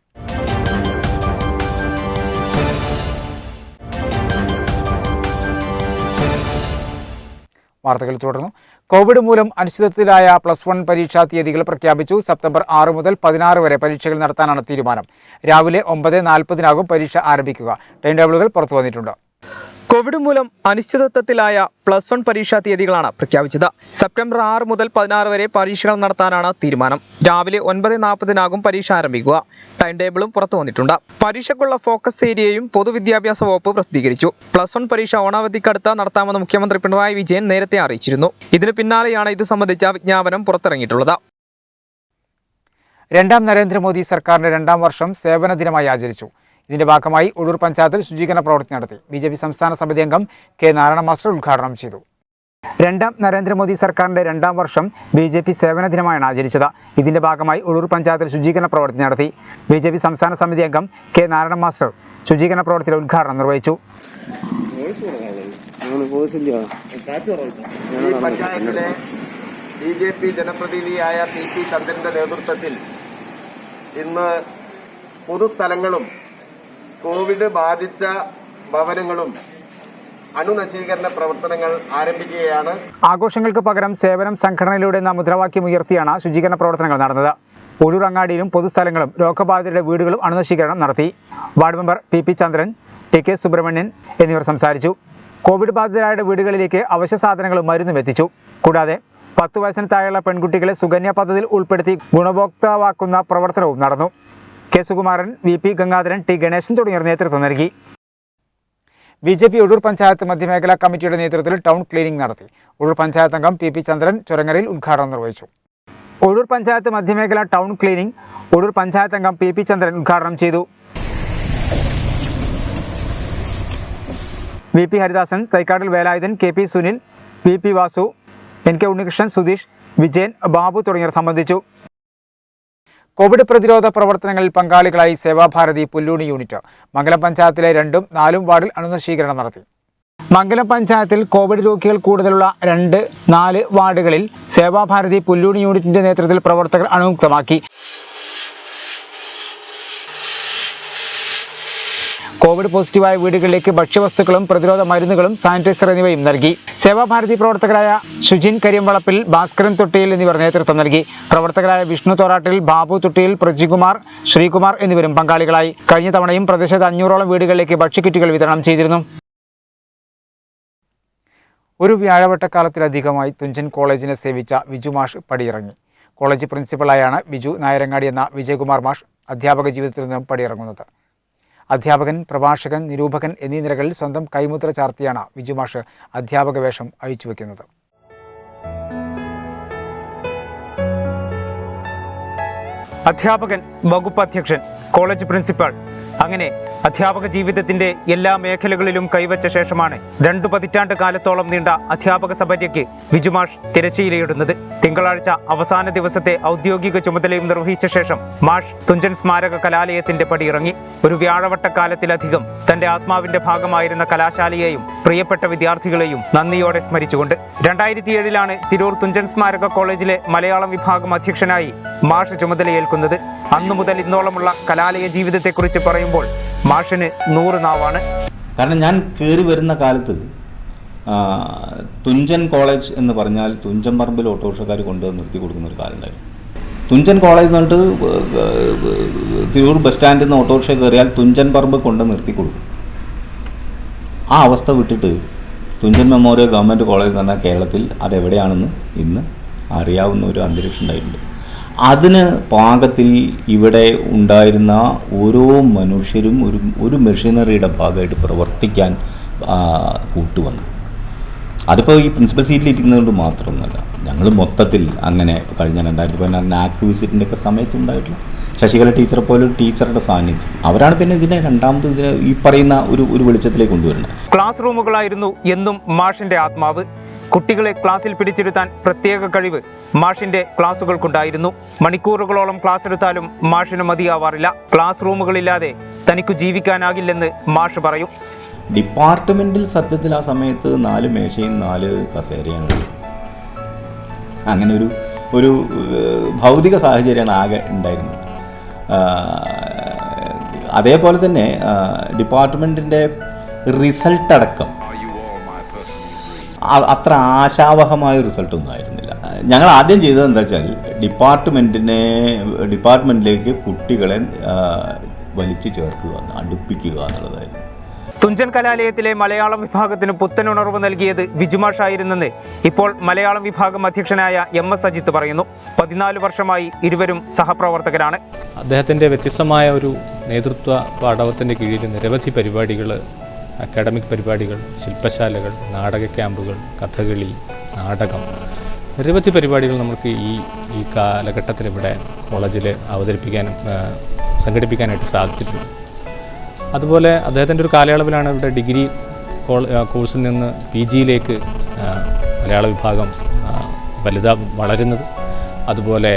വാർത്തകൾ തുടർന്നു. കോവിഡ് മൂലം അനിശ്ചിതത്വത്തിലായ +1 പരീക്ഷാ തീയതികൾ പ്രഖ്യാപിച്ചു. സെപ്റ്റംബർ 6 മുതൽ 16 വരെ പരീക്ഷകൾ നടത്താനാണ് തീരുമാനം. രാവിലെ 9:40 പരീക്ഷ ആരംഭിക്കുക. ടൈം ടേബിളുകൾ പുറത്തു വന്നിട്ടുണ്ട്. കോവിഡ് മൂലം അനിശ്ചിതത്വത്തിലായ +1 പരീക്ഷാ തീയതികളാണ് പ്രഖ്യാപിച്ചത്. സെപ്റ്റംബർ 6 മുതൽ 16 വരെ പരീക്ഷകൾ നടത്താനാണ് തീരുമാനം. രാവിലെ 9:40 പരീക്ഷ ആരംഭിക്കുക. ടൈം ടേബിളും പുറത്തു വന്നിട്ടുണ്ട്. പരീക്ഷയ്ക്കുള്ള ഫോക്കസ് ഏരിയയും പൊതുവിദ്യാഭ്യാസ വകുപ്പ് പ്രസിദ്ധീകരിച്ചു. +1 പരീക്ഷ ഓണാവധിക്കടുത്ത് നടത്താമെന്ന് മുഖ്യമന്ത്രി പിണറായി വിജയൻ നേരത്തെ അറിയിച്ചിരുന്നു. ഇതിന് പിന്നാലെയാണ് ഇത് സംബന്ധിച്ച വിജ്ഞാപനം പുറത്തിറങ്ങിയിട്ടുള്ളത്. രണ്ടാം നരേന്ദ്രമോദി സർക്കാരിന്റെ 2ാം വർഷം സേവന ദിനമായി ആചരിച്ചു. ഇതിന്റെ ഭാഗമായി ഉള്ളൂർ പഞ്ചായത്തിൽ ശുചീകരണ പ്രവൃത്തി നടത്തി. BJP സംസ്ഥാന സമിതി അംഗം K നാരായണ മാസ്റ്റർ ഉദ്ഘാടനം ചെയ്തു. രണ്ടാം നരേന്ദ്രമോദി സർക്കാരിന്റെ 2ാം വർഷം BJP സേവന ദിനമായാണ് ആചരിച്ചത്. ഇതിന്റെ ഭാഗമായി ഉഴൂർ പഞ്ചായത്തിൽ ശുചീകരണ പ്രവൃത്തി നടത്തി. BJP സംസ്ഥാന സമിതി അംഗം K. നാരായണൻ മാസ്റ്റർ ശുചീകരണ പ്രവൃത്തിയുടെ ഉദ്ഘാടനം നിർവഹിച്ചു. പഞ്ചായത്തിലെ BJP ജനപ്രതിനിധിയായ PP ചന്ദ്രന്റെ നേതൃത്വത്തിൽ ഇന്ന് പൊതുസ്ഥലങ്ങളും കോവിഡ് ബാധിച്ച ഭവനങ്ങളും അണുനശീകരണ പ്രവർത്തനങ്ങൾ ആരംഭിക്കുകയാണ്. ആഘോഷങ്ങൾക്ക് പകരം സേവനം സംഘടനയിലൂടെ എന്ന മുദ്രാവാക്യം ഉയർത്തിയാണ് ശുചീകരണ പ്രവർത്തനങ്ങൾ നടന്നത്. ഉഴൂർ അങ്ങാടിയിലും പൊതുസ്ഥലങ്ങളും രോഗബാധിതരുടെ വീടുകളും അണുനശീകരണം നടത്തി. വാർഡ് മെമ്പർ PP ചന്ദ്രൻ, TK സുബ്രഹ്മണ്യൻ എന്നിവർ സംസാരിച്ചു. കോവിഡ് ബാധിതരായ വീടുകളിലേക്ക് അവശ്യ സാധനങ്ങളും മരുന്നും എത്തിച്ചു. കൂടാതെ 10 വയസ്സിന് താഴെയുള്ള പെൺകുട്ടികളെ സുകന്യ പദ്ധതിയിൽ ഉൾപ്പെടുത്തി ഗുണഭോക്താവാക്കുന്ന പ്രവർത്തനവും നടന്നു. K. Sukumaran, VP Gangadharan, T. Ganesan തുടങ്ങിയവർ നേതൃത്വം നൽകി. BJP ഉഴൂർ പഞ്ചായത്ത് മധ്യമേഖലാ കമ്മിറ്റിയുടെ നേതൃത്വത്തിൽ ടൗൺ ക്ലീനിംഗ് നടത്തി. ഉഴൂർ പഞ്ചായത്ത് അംഗം PP ചന്ദ്രൻ ചുരങ്ങരയിൽ ഉദ്ഘാടനം നിർവഹിച്ചു. ഉഴൂർ പഞ്ചായത്ത് മധ്യമേഖല ടൗൺ ക്ലീനിംഗ് ഉഴൂർ പഞ്ചായത്ത് അംഗം PP ചന്ദ്രൻ ഉദ്ഘാടനം ചെയ്തു. VP Haridasan, തൈക്കാട്ടിൽ Velayudhan, KP Sunil, VP Vasu, NK Unnikrishnan, Sudheesh, Vijayan, Babu തുടങ്ങിയവർ സംബന്ധിച്ചു. കോവിഡ് പ്രതിരോധ പ്രവർത്തനങ്ങളിൽ പങ്കാളികളായി സേവാഭാരതി പുല്ലൂണി യൂണിറ്റ് മംഗലം പഞ്ചായത്തിലെ 2ഉം 4ഉം വാർഡിൽ അണുനശീകരണം നടത്തി. മംഗലം പഞ്ചായത്തിൽ കോവിഡ് രോഗികൾ കൂടുതലുള്ള 2, 4 വാർഡുകളിൽ സേവാഭാരതി പുല്ലൂണി യൂണിറ്റിന്റെ നേതൃത്വത്തിൽ പ്രവർത്തകർ അണുമുക്തമാക്കി. കോവിഡ് പോസിറ്റീവായ വീടുകളിലേക്ക് ഭക്ഷ്യവസ്തുക്കളും പ്രതിരോധ മരുന്നുകളും സാനിറ്റൈസർ എന്നിവയും നൽകി. സേവാഭാരതി പ്രവർത്തകരായ ഷുജിൻ കരിയംവളപ്പിൽ, ഭാസ്കരൻ തൊട്ടിയിൽ എന്നിവർ നേതൃത്വം നൽകി. പ്രവർത്തകരായ വിഷ്ണു തോറാട്ടിൽ, ബാബു തൊട്ടിയിൽ, പ്രജികുമാർ, ശ്രീകുമാർ എന്നിവരും പങ്കാളികളായി. കഴിഞ്ഞ തവണയും പ്രദേശത്ത് 500ഓളം വീടുകളിലേക്ക് ഭക്ഷ്യക്കിറ്റുകൾ വിതരണം ചെയ്തിരുന്നു. ഒരു വ്യാഴവട്ടക്കാലത്തിലധികമായി തുഞ്ചൻ കോളേജിനെ സേവിച്ച വിജു മാഷ് പടിയിറങ്ങി. കോളേജ് പ്രിൻസിപ്പളായാണ് വിജു നായരങ്ങാടി എന്ന വിജയകുമാർ മാഷ് അധ്യാപക ജീവിതത്തിൽ നിന്നും പടിയിറങ്ങുന്നത്. അധ്യാപകൻ, പ്രഭാഷകൻ, നിരൂപകൻ എന്നീ നിലകളിൽ സ്വന്തം കൈമുദ്ര ചാർത്തിയാണ് വിജു മാഷ് അധ്യാപക വേഷം അഴിച്ചുവെക്കുന്നത്. അധ്യാപകൻ, വകുപ്പ് അധ്യക്ഷൻ, കോളേജ് പ്രിൻസിപ്പൽ, അങ്ങനെ അധ്യാപക ജീവിതത്തിന്റെ എല്ലാ മേഖലകളിലും കൈവച്ച ശേഷമാണ് 2 പതിറ്റാണ്ട് കാലത്തോളം നീണ്ട അധ്യാപക സപര്യയ്ക്ക് വിജുമാഷ് തിരശ്ശീലയിടുന്നത്. തിങ്കളാഴ്ച അവസാന ദിവസത്തെ ഔദ്യോഗിക ചുമതലയും നിർവഹിച്ച ശേഷം മാഷ് തുഞ്ചൻ സ്മാരക കലാലയത്തിന്റെ പടിയിറങ്ങി. ഒരു വ്യാഴവട്ടക്കാലത്തിലധികം തന്റെ ആത്മാവിന്റെ ഭാഗമായിരുന്ന കലാശാലയെയും പ്രിയപ്പെട്ട വിദ്യാർത്ഥികളെയും നന്ദിയോടെ സ്മരിച്ചുകൊണ്ട് 2007 തിരൂർ തുഞ്ചൻ സ്മാരക കോളേജിലെ മലയാളം വിഭാഗം അധ്യക്ഷനായി മാഷ് ചുമതലയേൽക്കുന്നത്. അന്നു മുതൽ ഇന്നോളമുള്ള കലാലയ ജീവിതത്തെക്കുറിച്ച് പറയുമ്പോൾ മാഷിന് 100 നാവാണ്. കാരണം ഞാൻ കയറി വരുന്ന കാലത്ത് തുഞ്ചൻ കോളേജ് എന്ന് പറഞ്ഞാൽ തുഞ്ചൻ പറമ്പിൽ ഓട്ടോറിക്ഷക്കാർ കൊണ്ടുവന്ന് നിർത്തി കൊടുക്കുന്ന ഒരു കാലം ഉണ്ടായിരുന്നു. തുഞ്ചൻ കോളേജ് എന്ന് പറഞ്ഞിട്ട് തിരൂർ ബസ് സ്റ്റാൻഡിൽ നിന്ന് ഓട്ടോറിക്ഷ കയറിയാൽ തുഞ്ചൻ പറമ്പ് കൊണ്ട് നിർത്തി കൊടുക്കും. ആ അവസ്ഥ വിട്ടിട്ട് തുഞ്ചൻ മെമ്മോറിയൽ ഗവൺമെൻറ് കോളേജ് എന്ന് പറഞ്ഞാൽ കേരളത്തിൽ അതെവിടെയാണെന്ന് ഇന്ന് അറിയാവുന്ന ഒരു അന്തരീക്ഷം ഉണ്ടായിട്ടുണ്ട്. അതിന് പാകത്തിൽ ഇവിടെ ഉണ്ടായിരുന്ന ഓരോ മനുഷ്യരും ഒരു മെഷീനറിയുടെ ഭാഗമായിട്ട് പ്രവർത്തിക്കാൻ കൂട്ടുവന്നു. അതിപ്പോൾ ഈ പ്രിൻസിപ്പൽ സീറ്റിൽ ഇരിക്കുന്നതുകൊണ്ട് മാത്രമൊന്നുമല്ല, ഞങ്ങൾ മൊത്തത്തിൽ അങ്ങനെ കഴിഞ്ഞ 2014 നാക് വിസിറ്റിൻ്റെ ഒക്കെ സമയത്തുണ്ടായിട്ടുള്ള ശശികല ടീച്ചറെ പോലെ ടീച്ചറുടെ സാന്നിധ്യം, അവരാണ് പിന്നെ ഇതിനെ ഇതിനെ ഈ പറയുന്ന ഒരു വെളിച്ചത്തിലേക്ക് കൊണ്ടുവരുന്നത്. ക്ലാസ് റൂമുകളായിരുന്നു എന്നും മാഷിന്റെ ആത്മാവ്. കുട്ടികളെ ക്ലാസ്സിൽ പിടിച്ചിരുത്താൻ പ്രത്യേക കഴിവ് മാഷിന്റെ ക്ലാസുകൾക്കുണ്ടായിരുന്നു. മണിക്കൂറുകളോളം ക്ലാസ് എടുത്താലും മാഷിന് മതിയാവാറില്ല. ക്ലാസ് റൂമുകളില്ലാതെ തനിക്ക് ജീവിക്കാനാകില്ലെന്ന് മാഷ് പറയും. ഡിപ്പാർട്ട്മെൻറ്റിൽ സത്യത്തിൽ ആ സമയത്ത് 4 മേശയും 4 കസേരയാണ്. അങ്ങനെ ഒരു ഭൗതിക സാഹചര്യമാണ് ആകെ ഉണ്ടായിരുന്നത്. അതേപോലെ തന്നെ ഡിപ്പാർട്ട്മെൻറ്റിൻ്റെ റിസൾട്ട് അടക്കം അത്ര ആശാവഹമായ റിസൾട്ടൊന്നും ആയിരുന്നില്ല. ഞങ്ങൾ ആദ്യം ചെയ്തത് എന്താ വെച്ചാൽ ഡിപ്പാർട്ട്മെൻറ്റിലേക്ക് കുട്ടികളെ വലിച്ചു ചേർക്കുക, അടുപ്പിക്കുക എന്നുള്ളതായിരുന്നു. തുഞ്ചൻ കലാലയത്തിലെ മലയാളം വിഭാഗത്തിന് പുത്തനുണർവ് നൽകിയത് വിജുമാഷായിരുന്നെന്ന് ഇപ്പോൾ മലയാളം വിഭാഗം അധ്യക്ഷനായ MS അജിത്ത് പറയുന്നു. 14 വർഷമായി ഇരുവരും സഹപ്രവർത്തകരാണ്. അദ്ദേഹത്തിൻ്റെ വ്യത്യസ്തമായ ഒരു നേതൃത്വ പാഠവത്തിൻ്റെ കീഴിൽ നിരവധി പരിപാടികൾ, അക്കാഡമിക് പരിപാടികൾ, ശില്പശാലകൾ, നാടക ക്യാമ്പുകൾ, കഥകളി, നാടകം, നിരവധി പരിപാടികൾ നമുക്ക് ഈ കാലഘട്ടത്തിൽ ഇവിടെ കോളേജിൽ സംഘടിപ്പിക്കാനായിട്ട് സാധിച്ചിട്ടുണ്ട്. അതുപോലെ അദ്ദേഹത്തിൻ്റെ ഒരു കാലയളവിലാണ് ഇവിടെ ഡിഗ്രി കോഴ്സിൽ നിന്ന് PGയിലേക്ക് മലയാള വിഭാഗം വളരുന്നത്. അതുപോലെ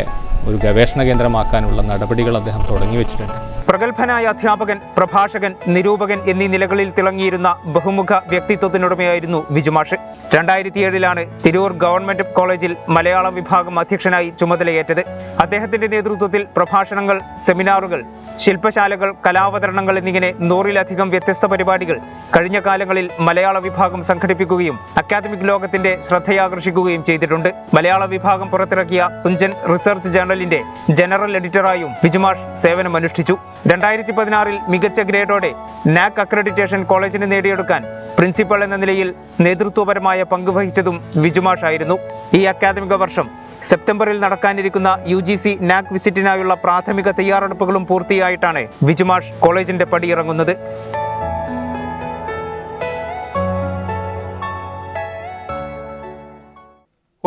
ഒരു ഗവേഷണ കേന്ദ്രമാക്കാനുള്ള നടപടികൾ അദ്ദേഹം തുടങ്ങി വെച്ചിട്ടുണ്ട്. പ്രഗത്ഭനായ അധ്യാപകൻ, പ്രഭാഷകൻ, നിരൂപകൻ എന്നീ നിലകളിൽ തിളങ്ങിയിരുന്ന ബഹുമുഖ വ്യക്തിത്വത്തിനുടമയായിരുന്നു വിജുമാഷ്. 2007 തിരൂർ ഗവൺമെന്റ് കോളേജിൽ മലയാളം വിഭാഗം അധ്യക്ഷനായി ചുമതലയേറ്റത്. അദ്ദേഹത്തിന്റെ നേതൃത്വത്തിൽ പ്രഭാഷണങ്ങൾ, സെമിനാറുകൾ, ശില്പശാലകൾ, കലാവതരണങ്ങൾ എന്നിങ്ങനെ 100-ലധികം വ്യത്യസ്ത പരിപാടികൾ കഴിഞ്ഞ കാലങ്ങളിൽ മലയാള വിഭാഗം സംഘടിപ്പിക്കുകയും അക്കാദമിക് ലോകത്തിന്റെ ശ്രദ്ധയാകർഷിക്കുകയും ചെയ്തിട്ടുണ്ട്. മലയാള വിഭാഗം പുറത്തിറക്കിയ തുഞ്ചൻ റിസർച്ച് ജേർണലിന്റെ ജനറൽ എഡിറ്ററായും വിജുമാഷ് സേവനമനുഷ്ഠിച്ചു. 2016 മികച്ച ഗ്രേഡോടെ NAAC അക്രഡിറ്റേഷൻ കോളേജിന് നേടിയെടുക്കാൻ പ്രിൻസിപ്പൽ എന്ന നിലയിൽ നേതൃത്വപരമായ പങ്കുവഹിച്ചതും വിജുമാഷ് ആയിരുന്നു. ഈ അക്കാദമിക വർഷം സെപ്റ്റംബറിൽ നടക്കാനിരിക്കുന്ന UGC NAAC വിസിറ്റിനായുള്ള പ്രാഥമിക തയ്യാറെടുപ്പുകളും പൂർത്തിയായിട്ടാണ് വിജുമാഷ് കോളേജിന്റെ പടിയിറങ്ങുന്നത്.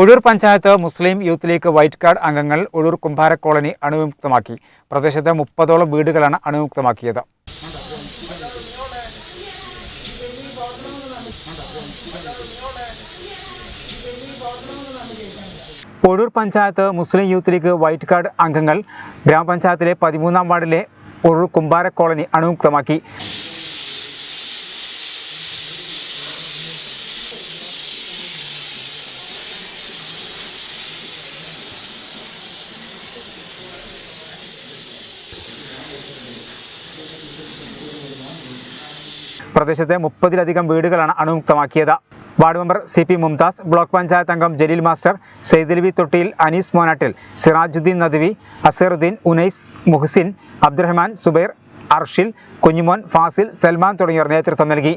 ഒഴൂർ പഞ്ചായത്ത് മുസ്ലിം യൂത്ത് ലീഗ് വൈറ്റ് കാർഡ് അംഗങ്ങൾ ഒഴൂർ കുംഭാര കോളനി അണുവിമുക്തമാക്കി. പ്രദേശത്തെ 30ഓളം വീടുകളാണ് അണുവിമുക്തമാക്കിയത്. ഒഴൂർ പഞ്ചായത്ത് മുസ്ലിം യൂത്ത് ലീഗ് വൈറ്റ് കാർഡ് അംഗങ്ങൾ ഗ്രാമപഞ്ചായത്തിലെ 13-ാം വാർഡിലെ ഒഴൂർ കുംഭാര കോളനി അണുവിമുക്തമാക്കി. പ്രദേശത്തെ 30-ലധികം വീടുകളാണ് അണുമുക്തമാക്കിയത്. Ward member CP Mumthas, block panchayat അംഗം ജലീൽ മാസ്റ്റർ, സെയ്ദലവി തൊട്ടിയിൽ, അനീസ് മോനാട്ടിൽ, സിറാജുദ്ദീൻ നദവി, അസറുദ്ദീൻ, ഉനൈസ്, മുഹ്സിൻ, അബ്ദുറഹ്മാൻ, സുബൈർ, അർഷിൽ, കുഞ്ഞുമോൻ, ഫാസിൽ, സൽമാൻ തുടങ്ങിയവർ നേതൃത്വം നൽകി.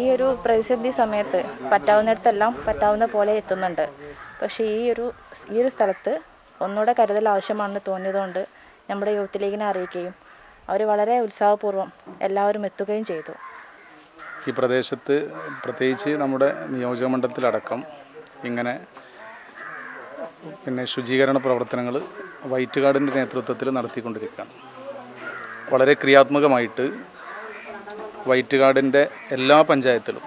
ഈ ഒരു പ്രതിസന്ധി സമയത്ത് പറ്റാവുന്നിടത്തെല്ലാം പറ്റാവുന്ന പോലെ എത്തുന്നുണ്ട്. പക്ഷേ ഈ ഒരു സ്ഥലത്ത് ഒന്നുകൂടെ കരുതൽ ആവശ്യമാണെന്ന് തോന്നിയതുകൊണ്ട് നമ്മുടെ യൂത്ത് ലീഗിനെ അറിയിക്കുകയും അവർ വളരെ ഉത്സാഹപൂർവ്വം എല്ലാവരും എത്തുകയും ചെയ്തു. ഈ പ്രദേശത്ത് പ്രത്യേകിച്ച് നമ്മുടെ നിയോജകമണ്ഡലത്തിലടക്കം ഇങ്ങനെ ശുചീകരണ പ്രവർത്തനങ്ങൾ വൈറ്റ് കാർഡിൻ്റെ നേതൃത്വത്തിൽ നടത്തിക്കൊണ്ടിരിക്കുകയാണ്. വളരെ ക്രിയാത്മകമായിട്ട് വൈറ്റ് കാർഡിൻ്റെ എല്ലാ പഞ്ചായത്തിലും,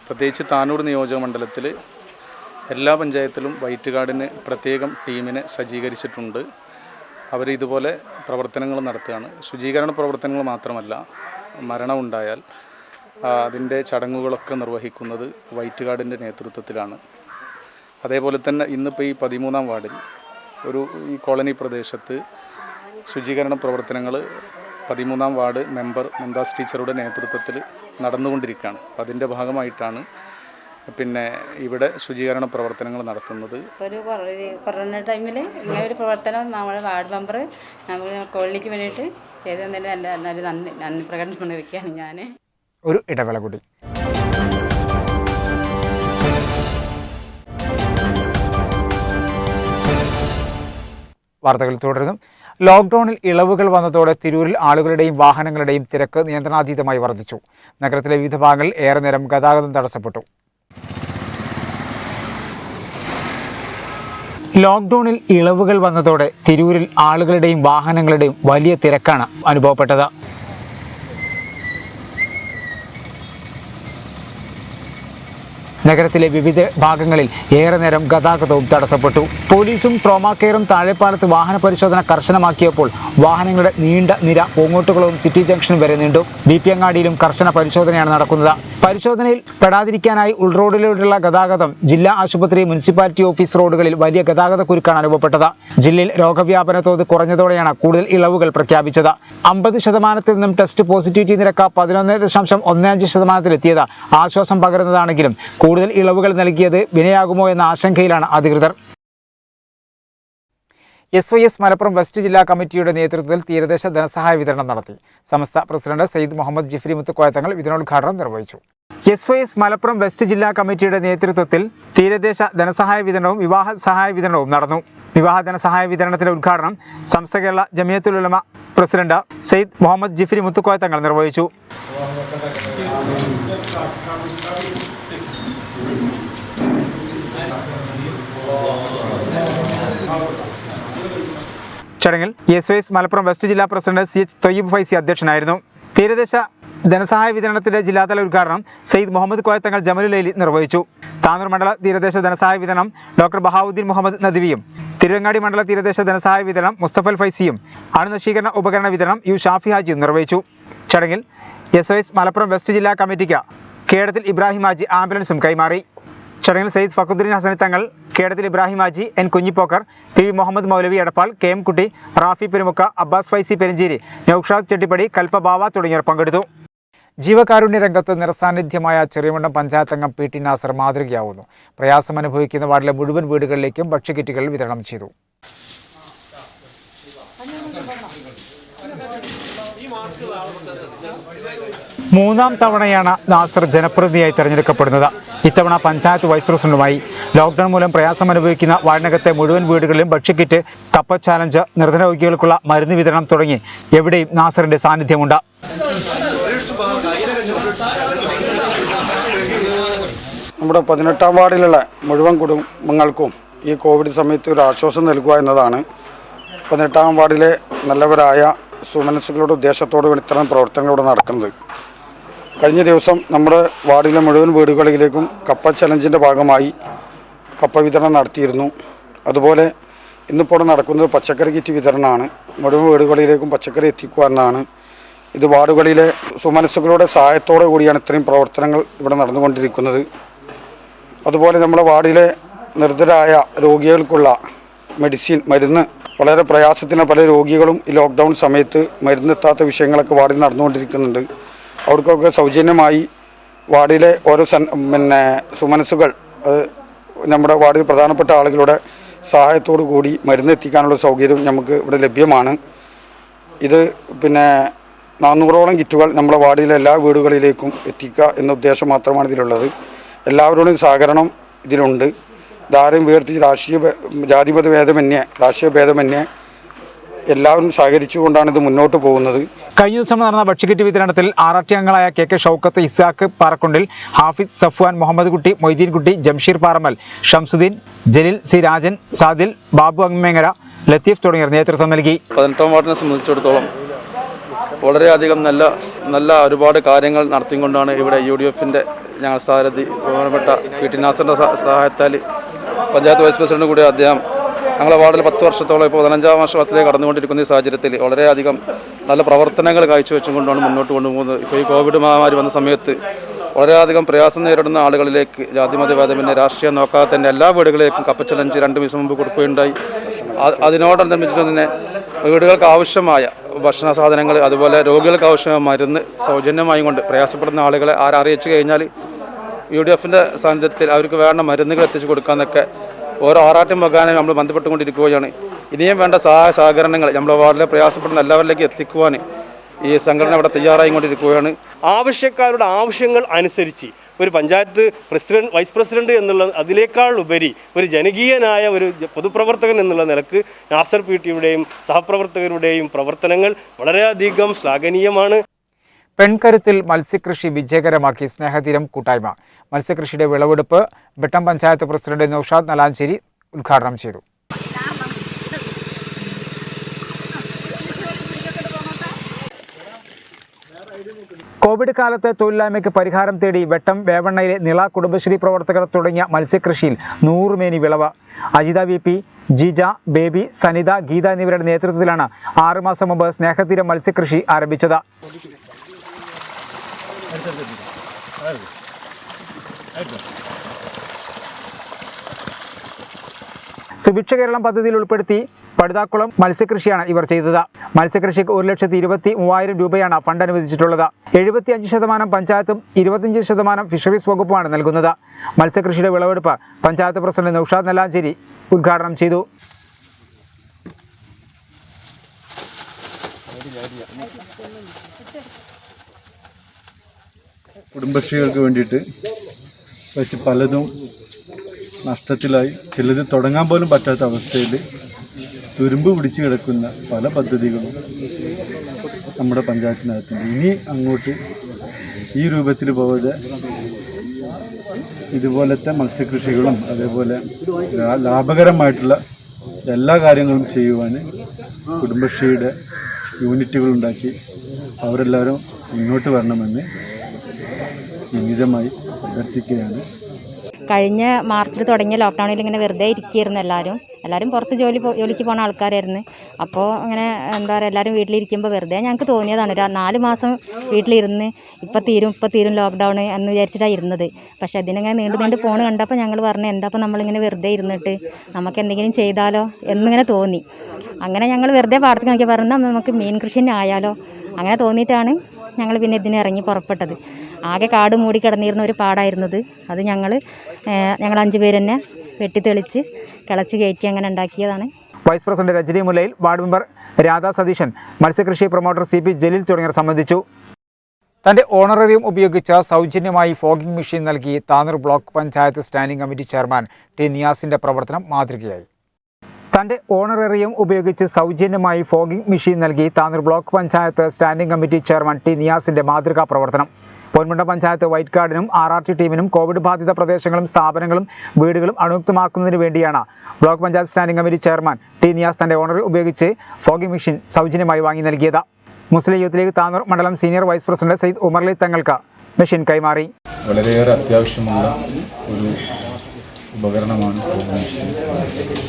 പ്രത്യേകിച്ച് താനൂർ നിയോജകമണ്ഡലത്തിൽ എല്ലാ പഞ്ചായത്തിലും വൈറ്റ് കാർഡിന് പ്രത്യേകം ടീമിനെ സജ്ജീകരിച്ചിട്ടുണ്ട്. അവർ ഇതുപോലെ പ്രവർത്തനങ്ങൾ നടത്തുകയാണ്. ശുചീകരണ പ്രവർത്തനങ്ങൾ മാത്രമല്ല, മരണമുണ്ടായാൽ അതിൻ്റെ ചടങ്ങുകളൊക്കെ നിർവഹിക്കുന്നത് വൈറ്റ് കാർഡിൻ്റെ നേതൃത്വത്തിലാണ്. അതേപോലെ തന്നെ ഇന്നിപ്പോൾ ഈ 13-ാം വാർഡിൽ ഈ കോളനി പ്രദേശത്ത് ശുചീകരണ പ്രവർത്തനങ്ങൾ 13-ാം വാർഡ് മെമ്പർ മുംതാസ് ടീച്ചറുടെ നേതൃത്വത്തിൽ നടന്നുകൊണ്ടിരിക്കുകയാണ്. അപ്പം അതിൻ്റെ ഭാഗമായിട്ടാണ് ഇവിടെ ശുചീകരണ പ്രവർത്തനങ്ങൾ നടത്തുന്നത്. ഒരു കൊറോണ ടൈമിൽ ഇങ്ങനെ ഒരു പ്രവർത്തനം നമ്മുടെ വാർഡ് മെമ്പർ നമ്മൾ കോളനിക്ക് വേണ്ടിയിട്ട് ചെയ്തു തന്നതിൽ നല്ലൊരു നന്ദി പ്രകടനം വയ്ക്കുകയാണ് ഞാൻ. ഒരു ഇടവേള കൂടി. വാർത്തകൾ തുടരുന്നു. ലോക്ക്ഡൌണിൽ ഇളവുകൾ വന്നതോടെ തിരൂരിൽ ആളുകളുടെയും വാഹനങ്ങളുടെയും തിരക്ക് നിയന്ത്രണാതീതമായി വർദ്ധിച്ചു. നഗരത്തിലെ വിവിധ ഭാഗങ്ങളിൽ ഏറെ നേരം ഗതാഗതം തടസ്സപ്പെട്ടു. ലോക്ക്ഡൌണിൽ ഇളവുകൾ വന്നതോടെ തിരൂരിൽ ആളുകളുടെയും വാഹനങ്ങളുടെയും വലിയ തിരക്കാണ് അനുഭവപ്പെട്ടത്. നഗരത്തിലെ വിവിധ ഭാഗങ്ങളിൽ ഏറെ നേരം ഗതാഗതവും തടസ്സപ്പെട്ടു. പോലീസും ട്രോമാ കെയറും താഴെപ്പാലത്ത് വാഹന പരിശോധന കർശനമാക്കിയപ്പോൾ വാഹനങ്ങളുടെ നീണ്ട നിര പൂങ്ങോട്ടുകുളവും സിറ്റി ജംഗ്ഷനും വരെ നീണ്ടു. BP അങ്ങാടിയിലും കർശന പരിശോധനയാണ് നടക്കുന്നത്. പരിശോധനയിൽ പെടാതിരിക്കാനായി ഉൾറോഡിലൂടെയുള്ള ഗതാഗതം, ജില്ലാ ആശുപത്രി, മുനിസിപ്പാലിറ്റി ഓഫീസ് റോഡുകളിൽ വലിയ ഗതാഗത കുരുക്കാണ് അനുഭവപ്പെട്ടത്. ജില്ലയിൽ രോഗവ്യാപന തോത് കുറഞ്ഞതോടെയാണ് കൂടുതൽ ഇളവുകൾ പ്രഖ്യാപിച്ചത്. 50% നിന്നും ടെസ്റ്റ് പോസിറ്റിവിറ്റി നിരക്ക് 11.15%-ലെത്തിയത് ആശ്വാസം പകരുന്നതാണെങ്കിലും കൂടുതൽ ഇളവുകൾ നൽകിയത് വിനയാകുമോ എന്ന ആശങ്കയിലാണ് അധികൃതർ. SYS മലപ്പുറം വെസ്റ്റ് ജില്ലാ കമ്മിറ്റിയുടെ നേതൃത്വത്തിൽ തീരദേശ ധനസഹായ വിതരണം നടത്തി. സംസ്ഥ പ്രസിഡന്റ് സയ്യിദ് മുഹമ്മദ് ജിഫ്രി മുത്തുക്കോയ തങ്ങൾ വിതരണോദ്ഘാടനം നിർവഹിച്ചു. SYS മലപ്പുറം വെസ്റ്റ് ജില്ലാ കമ്മിറ്റിയുടെ നേതൃത്വത്തിൽ തീരദേശ ധനസഹായ വിതരണവും വിവാഹ സഹായ വിതരണവും നടന്നു. വിവാഹ ധനസഹായ വിതരണത്തിന്റെ ഉദ്ഘാടനം സമസ്ത കേരള ജമിയത്തുൽ ഉലമ പ്രസിഡന്റ് സയ്യിദ് മുഹമ്മദ് ജിഫ്രി മുത്തുക്കോയ തങ്ങൾ നിർവഹിച്ചു. ചടങ്ങിൽ SYS മലപ്പുറം വെസ്റ്റ് ജില്ലാ പ്രസിഡന്റ് CH തൊയ്യബ് ഫൈസി അധ്യക്ഷനായിരുന്നു. തീരദേശ ധനസഹായ വിതരണത്തിന്റെ ജില്ലാതല ഉദ്ഘാടനം സയ്യിദ് മുഹമ്മദ് കോയത്തങ്ങൾ ജമലുലൈലി നിർവഹിച്ചു. താനൂർ മണ്ഡല തീരദേശ ധനസഹായ വിതരണം ഡോക്ടർ ബഹാവുദ്ദീൻ മുഹമ്മദ് നദിവിയും, തിരുവങ്ങാടി മണ്ഡല തീരദേശ ധനസഹായ വിതരണം മുസ്തഫൽ ഫൈസിയും, അണുനശീകരണ ഉപകരണ വിതരണം യു ഷാഫി ഹാജിയും നിർവഹിച്ചു. ചടങ്ങിൽ SOS മലപ്പുറം വെസ്റ്റ് ജില്ലാ കമ്മിറ്റിക്ക് കേടത്തിൽ ഇബ്രാഹിം ഹാജി ആംബുലൻസും കൈമാറി. ചടങ്ങിൽ സയ്യിദ് ഫഖറുദ്ദീൻ ഹസൻ തങ്ങൾ, കേടത്തിൽ ഇബ്രാഹിം ഹാജി, N കുഞ്ഞിപ്പോക്കർ, PV മുഹമ്മദ് മൗലവി എടപ്പാൾ, KM കുട്ടി, റാഫി പെരുമുക്ക, അബ്ബാസ് ഫൈസി പെരിഞ്ചേരി, നൌഷാദ് ചെട്ടിപ്പടി, കൽപ്പ ബാവ തുടങ്ങിയവർ പങ്കെടുത്തു. ജീവകാരുണ്യ രംഗത്ത് നിറസാന്നിധ്യമായ ചെറിയമുണ്ടം പഞ്ചായത്ത് അംഗം PT നാസർ മാതൃകയാവുന്നു. പ്രയാസം അനുഭവിക്കുന്ന വാർഡിലെ മുഴുവൻ വീടുകളിലേക്കും ഭക്ഷ്യക്കിറ്റുകൾ വിതരണം ചെയ്തു. മൂന്നാം തവണയാണ് നാസർ ജനപ്രതിനിധിയായി തെരഞ്ഞെടുക്കപ്പെടുന്നത്. ഇത്തവണ പഞ്ചായത്ത് വൈസ് പ്രസിഡന്റുമായി. ലോക്ക്ഡൌൺ മൂലം പ്രയാസം അനുഭവിക്കുന്ന വാർഡിനകത്തെ മുഴുവൻ വീടുകളിലും ഭക്ഷ്യക്കിറ്റ്, കപ്പ ചാലഞ്ച്, നിർധന രോഗികൾക്കുള്ള മരുന്ന് വിതരണം തുടങ്ങി എവിടെയും നാസറിന്റെ സാന്നിധ്യമുണ്ട്. നമ്മുടെ 18ാം വാർഡിലുള്ള മുഴുവൻ കുടുംബങ്ങൾക്കും ഈ കോവിഡ് സമയത്ത് ഒരു ആശ്വാസം നൽകുക എന്നതാണ് 18ാം വാർഡിലെ നല്ലവരായ സുമനസ്സുകളുടെ ഉദ്ദേശത്തോടുകൂടി ഇത്തരം പ്രവർത്തനങ്ങൾ ഇവിടെ നടക്കുന്നത്. കഴിഞ്ഞ ദിവസം നമ്മുടെ വാർഡിലെ മുഴുവൻ വീടുകളിലേക്കും കപ്പ ചലഞ്ചിൻ്റെ ഭാഗമായി കപ്പ വിതരണം നടത്തിയിരുന്നു. അതുപോലെ ഇന്നിപ്പോൾ നടക്കുന്നത് പച്ചക്കറി കിറ്റ് വിതരണമാണ്. മുഴുവൻ വീടുകളിലേക്കും പച്ചക്കറി എത്തിക്കുക എന്നാണ്. ഇത് വാർഡുകളിലെ സുമനസ്സുകളുടെ സഹായത്തോടു കൂടിയാണ് ഇത്രയും പ്രവർത്തനങ്ങൾ ഇവിടെ നടന്നുകൊണ്ടിരിക്കുന്നത്. അതുപോലെ നമ്മുടെ വാർഡിലെ നിർദ്ധരായ രോഗികൾക്കുള്ള മരുന്ന് വളരെ പ്രയാസത്തിന് പല രോഗികളും ഈ ലോക്ക്ഡൗൺ സമയത്ത് മരുന്നെത്താത്ത വിഷയങ്ങളൊക്കെ വാർഡിൽ നടന്നുകൊണ്ടിരിക്കുന്നുണ്ട്. അവർക്കൊക്കെ സൗജന്യമായി വാർഡിലെ ഓരോ സുമനസ്സുകൾ നമ്മുടെ വാർഡിൽ പ്രധാനപ്പെട്ട ആളുകളുടെ സഹായത്തോടു കൂടി മരുന്ന് എത്തിക്കാനുള്ള സൗകര്യം നമുക്ക് ഇവിടെ ലഭ്യമാണ്. ഇത് 400ഓളം കിറ്റുകൾ നമ്മുടെ വാർഡിലെ എല്ലാ വീടുകളിലേക്കും എത്തിക്കുക എന്ന ഉദ്ദേശം മാത്രമാണ് ഇതിലുള്ളത്. എല്ലാവരുടെയും സഹകരണം ഇതിലുണ്ട്. ഇതാരും വേർതിരിച്ച് ജാതിമത ഭേദമന്യേ രാഷ്ട്രീയ ഭേദമന്യേ എല്ലാവരും സഹകരിച്ചുകൊണ്ടാണ് ഇത് മുന്നോട്ട് പോകുന്നത്. കഴിഞ്ഞ ദിവസം നടന്ന ഭക്ഷ്യക്കിറ്റ് വിതരണത്തിൽ RRT അംഗങ്ങളായ KK ഷൗക്കത്ത്, ഇസാഖ് പാറക്കുണ്ടിൽ, ഹാഫിസ്, സഫ്വാൻ, മുഹമ്മദ് കുട്ടി, മൊയ്തീൻ കുട്ടി, ജംഷീർ പാറമൽ, ഷംസുദ്ദീൻ, ജലീൽ C രാജൻ, സാദിൽ, ബാബു അങ്ങമേങ്ങര, ലത്തീഫ് തുടങ്ങിയവർ നേതൃത്വം നൽകി. 18ാം വാർഡിനെ സംബന്ധിച്ചിടത്തോളം വളരെയധികം നല്ല ഒരുപാട് കാര്യങ്ങൾ നടത്തിക്കൊണ്ടാണ് ഇവിടെ UDFൻ്റെ ഞങ്ങൾ സ്ഥാനാർത്ഥി ബഹുമാനപ്പെട്ട PT നാസറിൻ്റെ സഹായത്താൽ പഞ്ചായത്ത് വൈസ് പ്രസിഡന്റ് കൂടി അദ്ദേഹം ഞങ്ങളുടെ വാർഡിൽ 10 വർഷത്തോളം ഇപ്പോൾ 15ാം വർഷത്തിലേക്ക് കടന്നുകൊണ്ടിരിക്കുന്ന ഈ സാഹചര്യത്തിൽ വളരെയധികം നല്ല പ്രവർത്തനങ്ങൾ കാഴ്ചവെച്ചുകൊണ്ടാണ് മുന്നോട്ട് കൊണ്ടുപോകുന്നത്. ഇപ്പോൾ ഈ കോവിഡ് മഹാമാരി വന്ന സമയത്ത് വളരെയധികം പ്രയാസം നേരിടുന്ന ആളുകളിലേക്ക് ജാതിമതഭേദമന്യേ രാഷ്ട്രീയം നോക്കാതെ തന്നെ എല്ലാ വീടുകളിലേക്കും കപ്പ ചലഞ്ച് 2 ദിവസം മുമ്പ് കൊടുക്കുകയുണ്ടായി. അതിനോടനുബന്ധിച്ച് തന്നെ വീടുകൾക്ക് ആവശ്യമായ ഭക്ഷണ സാധനങ്ങൾ, അതുപോലെ രോഗികൾക്ക് ആവശ്യമായ മരുന്ന് സൗജന്യമായി കൊണ്ട് പ്രയാസപ്പെടുന്ന ആളുകളെ അറിയിച്ചു കഴിഞ്ഞാൽ UDFൻ്റെ സാന്നിധ്യത്തിൽ അവർക്ക് വേണ്ട മരുന്നുകൾ എത്തിച്ചു കൊടുക്കാമെന്നൊക്കെ ഓരോ RRT മുഖേന നമ്മൾ ബന്ധപ്പെട്ടുകൊണ്ടിരിക്കുകയാണ്. ഇനിയും വേണ്ട സഹകരണങ്ങൾ നമ്മുടെ വാർഡിലെ പ്രയാസപ്പെടുന്ന എല്ലാവരിലേക്ക് എത്തിക്കുവാൻ ഈ സംഘടന ഇവിടെ തയ്യാറായിക്കൊണ്ടിരിക്കുകയാണ്. ആവശ്യക്കാരുടെ ആവശ്യങ്ങൾ അനുസരിച്ച് ഒരു പഞ്ചായത്ത് പ്രസിഡന്റ്, വൈസ് പ്രസിഡന്റ് എന്നുള്ള അതിനേക്കാൾ ഉപരി ഒരു ജനകീയനായ ഒരു പൊതുപ്രവർത്തകൻ എന്നുള്ള നിലക്ക് നാസർ PTയുടെയും സഹപ്രവർത്തകരുടെയും പ്രവർത്തനങ്ങൾ വളരെയധികം ശ്ലാഘനീയമാണ്. പെൺകരുത്തിൽ മത്സ്യകൃഷി വിജയകരമാക്കി സ്നേഹതീരം കൂട്ടായ്മ. മത്സ്യകൃഷിയുടെ വിളവെടുപ്പ് ബെട്ടം പഞ്ചായത്ത് പ്രസിഡന്റ് നൌഷാദ് നലാഞ്ചേരി ഉദ്ഘാടനം ചെയ്തു. കോവിഡ് കാലത്ത് തൊഴിലില്ലായ്മയ്ക്ക് പരിഹാരം തേടി വെട്ടം വേവണ്ണയിലെ നിള കുടുംബശ്രീ പ്രവർത്തകർ തുടങ്ങിയ മത്സ്യകൃഷിയിൽ 100 മേനി വിളവ്. അജിത VP, ജീജ, ബേബി, സനിത, ഗീത എന്നിവരുടെ നേതൃത്വത്തിലാണ് 6 മാസം മുമ്പ് സ്നേഹതീരം മത്സ്യകൃഷി ആരംഭിച്ചത്. സുഭിക്ഷ കേരളം പദ്ധതിയിൽ ഉൾപ്പെടുത്തി പടുതാക്കുളം മത്സ്യകൃഷിയാണ് ഇവർ ചെയ്തത്. മത്സ്യകൃഷിക്ക് 1,23,000 രൂപയാണ് ഫണ്ട് അനുവദിച്ചിട്ടുള്ളത്. 75% പഞ്ചായത്തും 25% ഫിഷറീസ് വകുപ്പുമാണ് നൽകുന്നത്. മത്സ്യകൃഷിയുടെ വിളവെടുപ്പ് പഞ്ചായത്ത് പ്രസിഡന്റ് നൌഷാദ് നലാഞ്ചേരി ഉദ്ഘാടനം ചെയ്തു. കുടുംബശ്രീകൾക്ക് വേണ്ടിയിട്ട് വെച്ച് പലതും നഷ്ടത്തിലായി, ചിലത് തുടങ്ങാൻ പോലും പറ്റാത്ത അവസ്ഥയിൽ തുരുമ്പ് പിടിച്ച് കിടക്കുന്ന പല പദ്ധതികളും നമ്മുടെ പഞ്ചായത്തിനകത്തുണ്ട്. ഇനി അങ്ങോട്ട് ഈ രൂപത്തിൽ പോകാതെ ഇതുപോലത്തെ മത്സ്യകൃഷികളും അതേപോലെ ലാഭകരമായിട്ടുള്ള എല്ലാ കാര്യങ്ങളും ചെയ്യുവാൻ കുടുംബശ്രീയുടെ യൂണിറ്റുകളുണ്ടാക്കി അവരെല്ലാവരും മുന്നോട്ട് വരണമെന്ന് വിനീതമായി അഭ്യർത്ഥിക്കുകയാണ്. കഴിഞ്ഞ മാർച്ചിൽ തുടങ്ങിയ ലോക്ക്ഡൗണിൽ ഇങ്ങനെ വെറുതെ ഇരിക്കുകയായിരുന്നു എല്ലാവരും പുറത്ത് ജോലിക്ക് പോകുന്ന ആൾക്കാരായിരുന്നു. അപ്പോൾ അങ്ങനെ എന്താ പറയുക, എല്ലാവരും വീട്ടിലിരിക്കുമ്പോൾ വെറുതെ ഞങ്ങൾക്ക് തോന്നിയതാണ് 4 മാസം വീട്ടിലിരുന്ന് ഇപ്പം തീരും ലോക്ക്ഡൗൺ എന്ന് വിചാരിച്ചിട്ടാണ് ഇരുന്നത്. പക്ഷേ അതിനിങ്ങനെ നീണ്ടു പോണ് കണ്ടപ്പോൾ ഞങ്ങൾ പറഞ്ഞു, എന്താ ഇപ്പം നമ്മളിങ്ങനെ വെറുതെ ഇരുന്നിട്ട് നമുക്ക് എന്തെങ്കിലും ചെയ്താലോ എന്നിങ്ങനെ തോന്നി. അങ്ങനെ ഞങ്ങൾ വെറുതെ പാടത്ത് നോക്കി പറഞ്ഞാൽ നമുക്ക് മീൻ കൃഷി തന്നെ ആയാലോ, അങ്ങനെ തോന്നിയിട്ടാണ് ഞങ്ങൾ പിന്നെ ഇതിന് ഇറങ്ങി പുറപ്പെട്ടത്. ആകെ കാട് മൂടി കിടന്നിരുന്ന ഒരു പാടായിരുന്നത്. അത് ഞങ്ങൾ 5 പേര് തന്നെ വെട്ടിത്തെളിച്ച് കിളച്ച് കയറ്റി അങ്ങനെ ഉണ്ടാക്കിയതാണ്. Vice president Rajani മുല്ലയിൽ, ward member Radha Satheesan, മത്സ്യകൃഷി പ്രൊമോട്ടർ CP ജലീൽ തുടങ്ങിയവർ സംബന്ധിച്ചു. തന്റെ ഓണറേറിയം ഉപയോഗിച്ച് സൗജന്യമായി ഫോഗിംഗ് മെഷീൻ നൽകി Tanur block panchayat standing committee chairman T നിയാസിന്റെ പ്രവർത്തനം മാതൃകയായി. തന്റെ ഓണറേറിയം ഉപയോഗിച്ച് സൗജന്യമായി ഫോഗിംഗ് മെഷീൻ നൽകി Tanur block panchayat standing committee chairman T നിയാസിന്റെ മാതൃകാ പ്രവർത്തനം. പൊന്മുണ്ട പഞ്ചായത്ത് വൈറ്റ് കാർഡിനും RRT ടീമിനും കോവിഡ് ബാധിത പ്രദേശങ്ങളും സ്ഥാപനങ്ങളും വീടുകളും അണുമുക്തമാക്കുന്നതിന് വേണ്ടിയാണ് block panchayat standing committee chairman T Niyas തന്റെ ഓണറേറിയം ഉപയോഗിച്ച് ഫോഗിംഗ് മെഷീൻ സൗജന്യമായി വാങ്ങി നൽകിയത്. മുസ്ലിം യൂത്ത് ലീഗ് താനൂർ മണ്ഡലം senior vice president Sayyid Umarali തങ്ങൾക്ക് മെഷീൻ കൈമാറി. വളരെയേറെ അത്യാവശ്യമുള്ള ഒരു ഉപകരണമാണ് ഫോഗിംഗ് മെഷീൻ.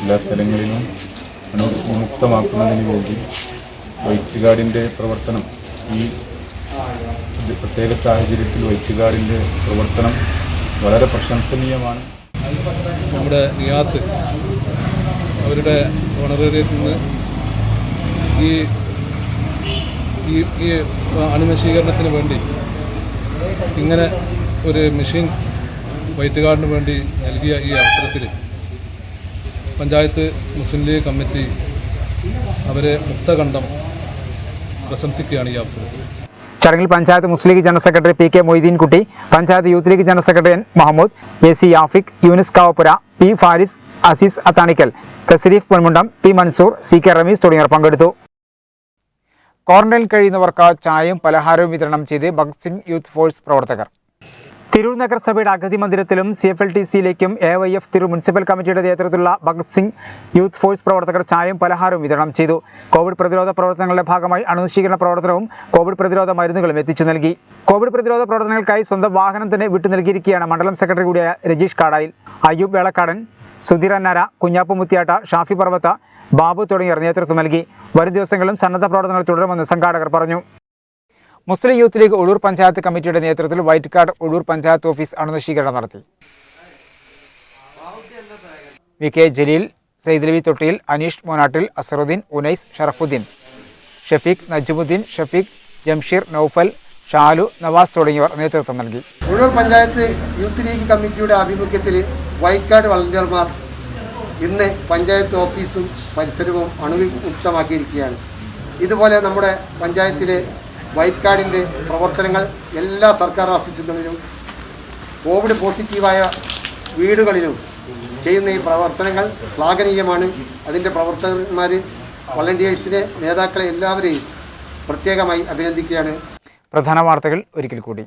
എല്ലാ സ്ഥലങ്ങളിലും അണുമുക്തമാക്കുന്നതിന് വേണ്ടി വൈറ്റ് ഗാർഡിൻ്റെ പ്രവർത്തനം, ഈ പ്രത്യേക സാഹചര്യത്തിൽ വൈറ്റ് ഗാർഡിൻ്റെ പ്രവർത്തനം വളരെ പ്രശംസനീയമാണ്. നമ്മുടെ നിയാസ് അവരുടെ ഓണറേറിയത്തിൽ നിന്ന് ഈ അണുനശീകരണത്തിന് വേണ്ടി ഇങ്ങനെ ഒരു മെഷീൻ വൈറ്റ് ഗാർഡിന് വേണ്ടി നൽകിയ ഈ അവസരത്തിൽ പഞ്ചായത്ത് മുസ്ലിം ലീഗ് കമ്മിറ്റി അവരെ മുക്തകണ്ഠം പ്രശംസിക്കുകയാണ് ഈ അവസരത്തിൽ. ചടങ്ങിൽ panchayat Muslim League general secretary PK Moideen Kutty, panchayat Youth League general secretary N Muhammad, AC Yafik, Younis Kavappura, P Faris, Azeez Athanikkal, Thasreef Ponmundam, T Mansoor, CK Rameez തുടങ്ങിയവർ പങ്കെടുത്തു. ക്വാറന്റൈനിൽ കഴിയുന്നവർക്ക് ചായയും പലഹാരവും വിതരണം ചെയ്ത് ഭഗത് സിംഗ് യൂത്ത് ഫോഴ്സ് പ്രവർത്തകർ. തിരൂർ നഗരസഭയുടെ അഗതി മന്ദിരത്തിലും CFLTCയിലേക്കും AYF തിരൂർ മുനിസിപ്പൽ കമ്മിറ്റിയുടെ നേതൃത്വത്തിലുള്ള ഭഗത് സിംഗ് യൂത്ത് ഫോഴ്സ് പ്രവർത്തകർ ചായയും പലഹാരവും വിതരണം ചെയ്തു. കോവിഡ് പ്രതിരോധ പ്രവർത്തനങ്ങളുടെ ഭാഗമായി അണുനശീകരണ പ്രവർത്തനവും കോവിഡ് പ്രതിരോധ മരുന്നുകളും എത്തിച്ചു നൽകി. കോവിഡ് പ്രതിരോധ പ്രവർത്തനങ്ങൾക്കായി സ്വന്തം വാഹനം തന്നെ വിട്ടു നൽകിയിരിക്കുകയാണ് മണ്ഡലം സെക്രട്ടറി കൂടിയായ രജീഷ് കാടായിൽ. അയ്യൂബ് വേളക്കാടൻ, സുധീർ അന്നാര, കുഞ്ഞാപ്പു മുത്തിയാട്ട, ഷാഫി പർവത്ത, ബാബു തുടങ്ങിയവർ നേതൃത്വം നൽകി. വരും ദിവസങ്ങളിലും സന്നദ്ധ പ്രവർത്തനങ്ങൾ തുടരുമെന്ന് സംഘാടകർ പറഞ്ഞു. മുസ്ലിം യൂത്ത് ലീഗ് ഒഴൂർ പഞ്ചായത്ത് കമ്മിറ്റിയുടെ നേതൃത്വത്തിൽ white card Ozhur panchayat office അണുനശീകരണം നടത്തി. VK ജലീൽ, സയ്യിദ് ലവി തൊട്ടിയിൽ, അനീഷ് മോനാട്ടിൽ, അസറുദ്ദീൻ, ഉനൈസ്, ഷറഫുദ്ദീൻ, ഷഫീഖ്, നജ്മുദ്ദീൻ, ഷഫീഖ്, ജംഷീർ, നൌഫൽ, ഷാലു, നവാസ് തുടങ്ങിയവർ നേതൃത്വം നൽകി. ഒഴൂർ പഞ്ചായത്ത് യൂത്ത് ലീഗ് കമ്മിറ്റിയുടെ ആഭിമുഖ്യത്തിൽ വൈറ്റ് കാർഡ് വളണ്ടിയർമാർ ഇന്ന് പഞ്ചായത്ത് ഓഫീസും പരിസരവും അണുവിമുക്തമാക്കിയിരിക്കുകയാണ്. ഇതുപോലെ നമ്മുടെ പഞ്ചായത്തിലെ വൈറ്റ് കാർഡിൻ്റെ പ്രവർത്തനങ്ങൾ എല്ലാ സർക്കാർ ഓഫീസുകളിലും കോവിഡ് പോസിറ്റീവായ വീടുകളിലും ചെയ്യുന്ന ഈ പ്രവർത്തനങ്ങൾ ശ്ലാഘനീയമാണ്. അതിൻ്റെ പ്രവർത്തകന്മാർ, വളണ്ടിയേഴ്സിനെ, നേതാക്കളെ എല്ലാവരെയും പ്രത്യേകമായി അഭിനന്ദിക്കുകയാണ്. പ്രധാന വാർത്തകൾ ഒരിക്കൽ കൂടി.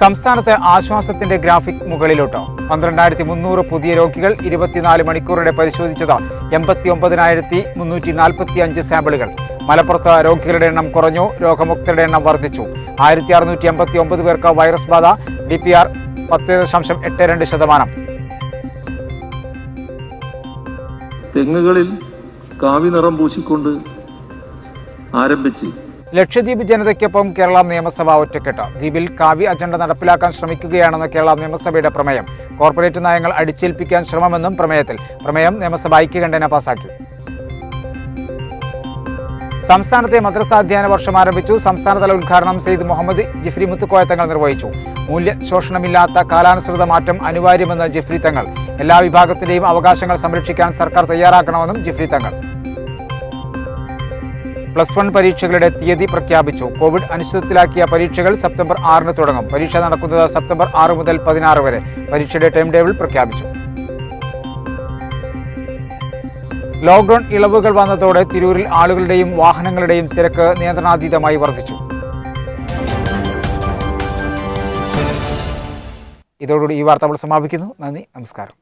സംസ്ഥാനത്ത് ആശ്വാസത്തിന്റെ ഗ്രാഫിക് മുകളിലോട്ട്. 12,300 പുതിയ രോഗികൾ. 24 മണിക്കൂറിടെ പരിശോധിച്ചത് 89,345 സാമ്പിളുകൾ. മലപ്പുറത്ത് രോഗികളുടെ എണ്ണം കുറഞ്ഞു, രോഗമുക്തരുടെ എണ്ണം വർദ്ധിച്ചു. 1689 പേർക്ക് വൈറസ് ബാധ. DPR 10.82%. തെങ്ങുകളിൽ കാവി നിറം പൂശിക്കൊണ്ട് ആരംഭിച്ച് ലക്ഷദ്വീപ് ജനതയ്ക്കൊപ്പം കേരള നിയമസഭ ഒറ്റക്കെട്ട്. ദ്വീപിൽ കാവി അജണ്ട നടപ്പിലാക്കാൻ ശ്രമിക്കുകയാണെന്ന് കേരള നിയമസഭയുടെ പ്രമേയം. കോർപ്പറേറ്റ് നയങ്ങൾ അടിച്ചേൽപ്പിക്കാൻ ശ്രമമെന്നും പ്രമേയത്തിൽ. പ്രമേയം നിയമസഭ ഐക്യകണ്ഠേന പാസാക്കി. സംസ്ഥാനത്തെ മദ്രസ അധ്യയന വർഷം ആരംഭിച്ചു. സംസ്ഥാനതല ഉദ്ഘാടനം സെയ്ദ് മുഹമ്മദ് ജിഫ്രി മുത്തുക്കോയ തങ്ങൾ നിർവഹിച്ചു. മൂല്യശോഷണമില്ലാത്ത കാലാനുസൃത മാറ്റം അനിവാര്യമെന്ന് ജിഫ്രി തങ്ങൾ. എല്ലാ വിഭാഗത്തിന്റെയും അവകാശങ്ങൾ സംരക്ഷിക്കാൻ സർക്കാർ തയ്യാറാക്കണമെന്നും ജിഫ്രി തങ്ങൾ. +1 പരീക്ഷകളുടെ തീയതി പ്രഖ്യാപിച്ചു. കോവിഡ് അനിശ്ചിതത്തിലാക്കിയ പരീക്ഷകൾ സെപ്റ്റംബർ 6 തുടങ്ങും. പരീക്ഷ നടക്കുന്നത് സെപ്റ്റംബർ 6 മുതൽ 16 വരെ. പരീക്ഷയുടെ ടൈം ടേബിൾ പ്രഖ്യാപിച്ചു. ലോക്ക്ഡൌൺ ഇളവുകൾ വന്നതോടെ തിരൂരിൽ ആളുകളുടെയും വാഹനങ്ങളുടെയും തിരക്ക് നിയന്ത്രണാതീതമായി വർദ്ധിച്ചു. ഇതോടുകൂടി ഈ വാർത്ത സമാപിക്കുന്നു. നന്ദി, നമസ്കാരം.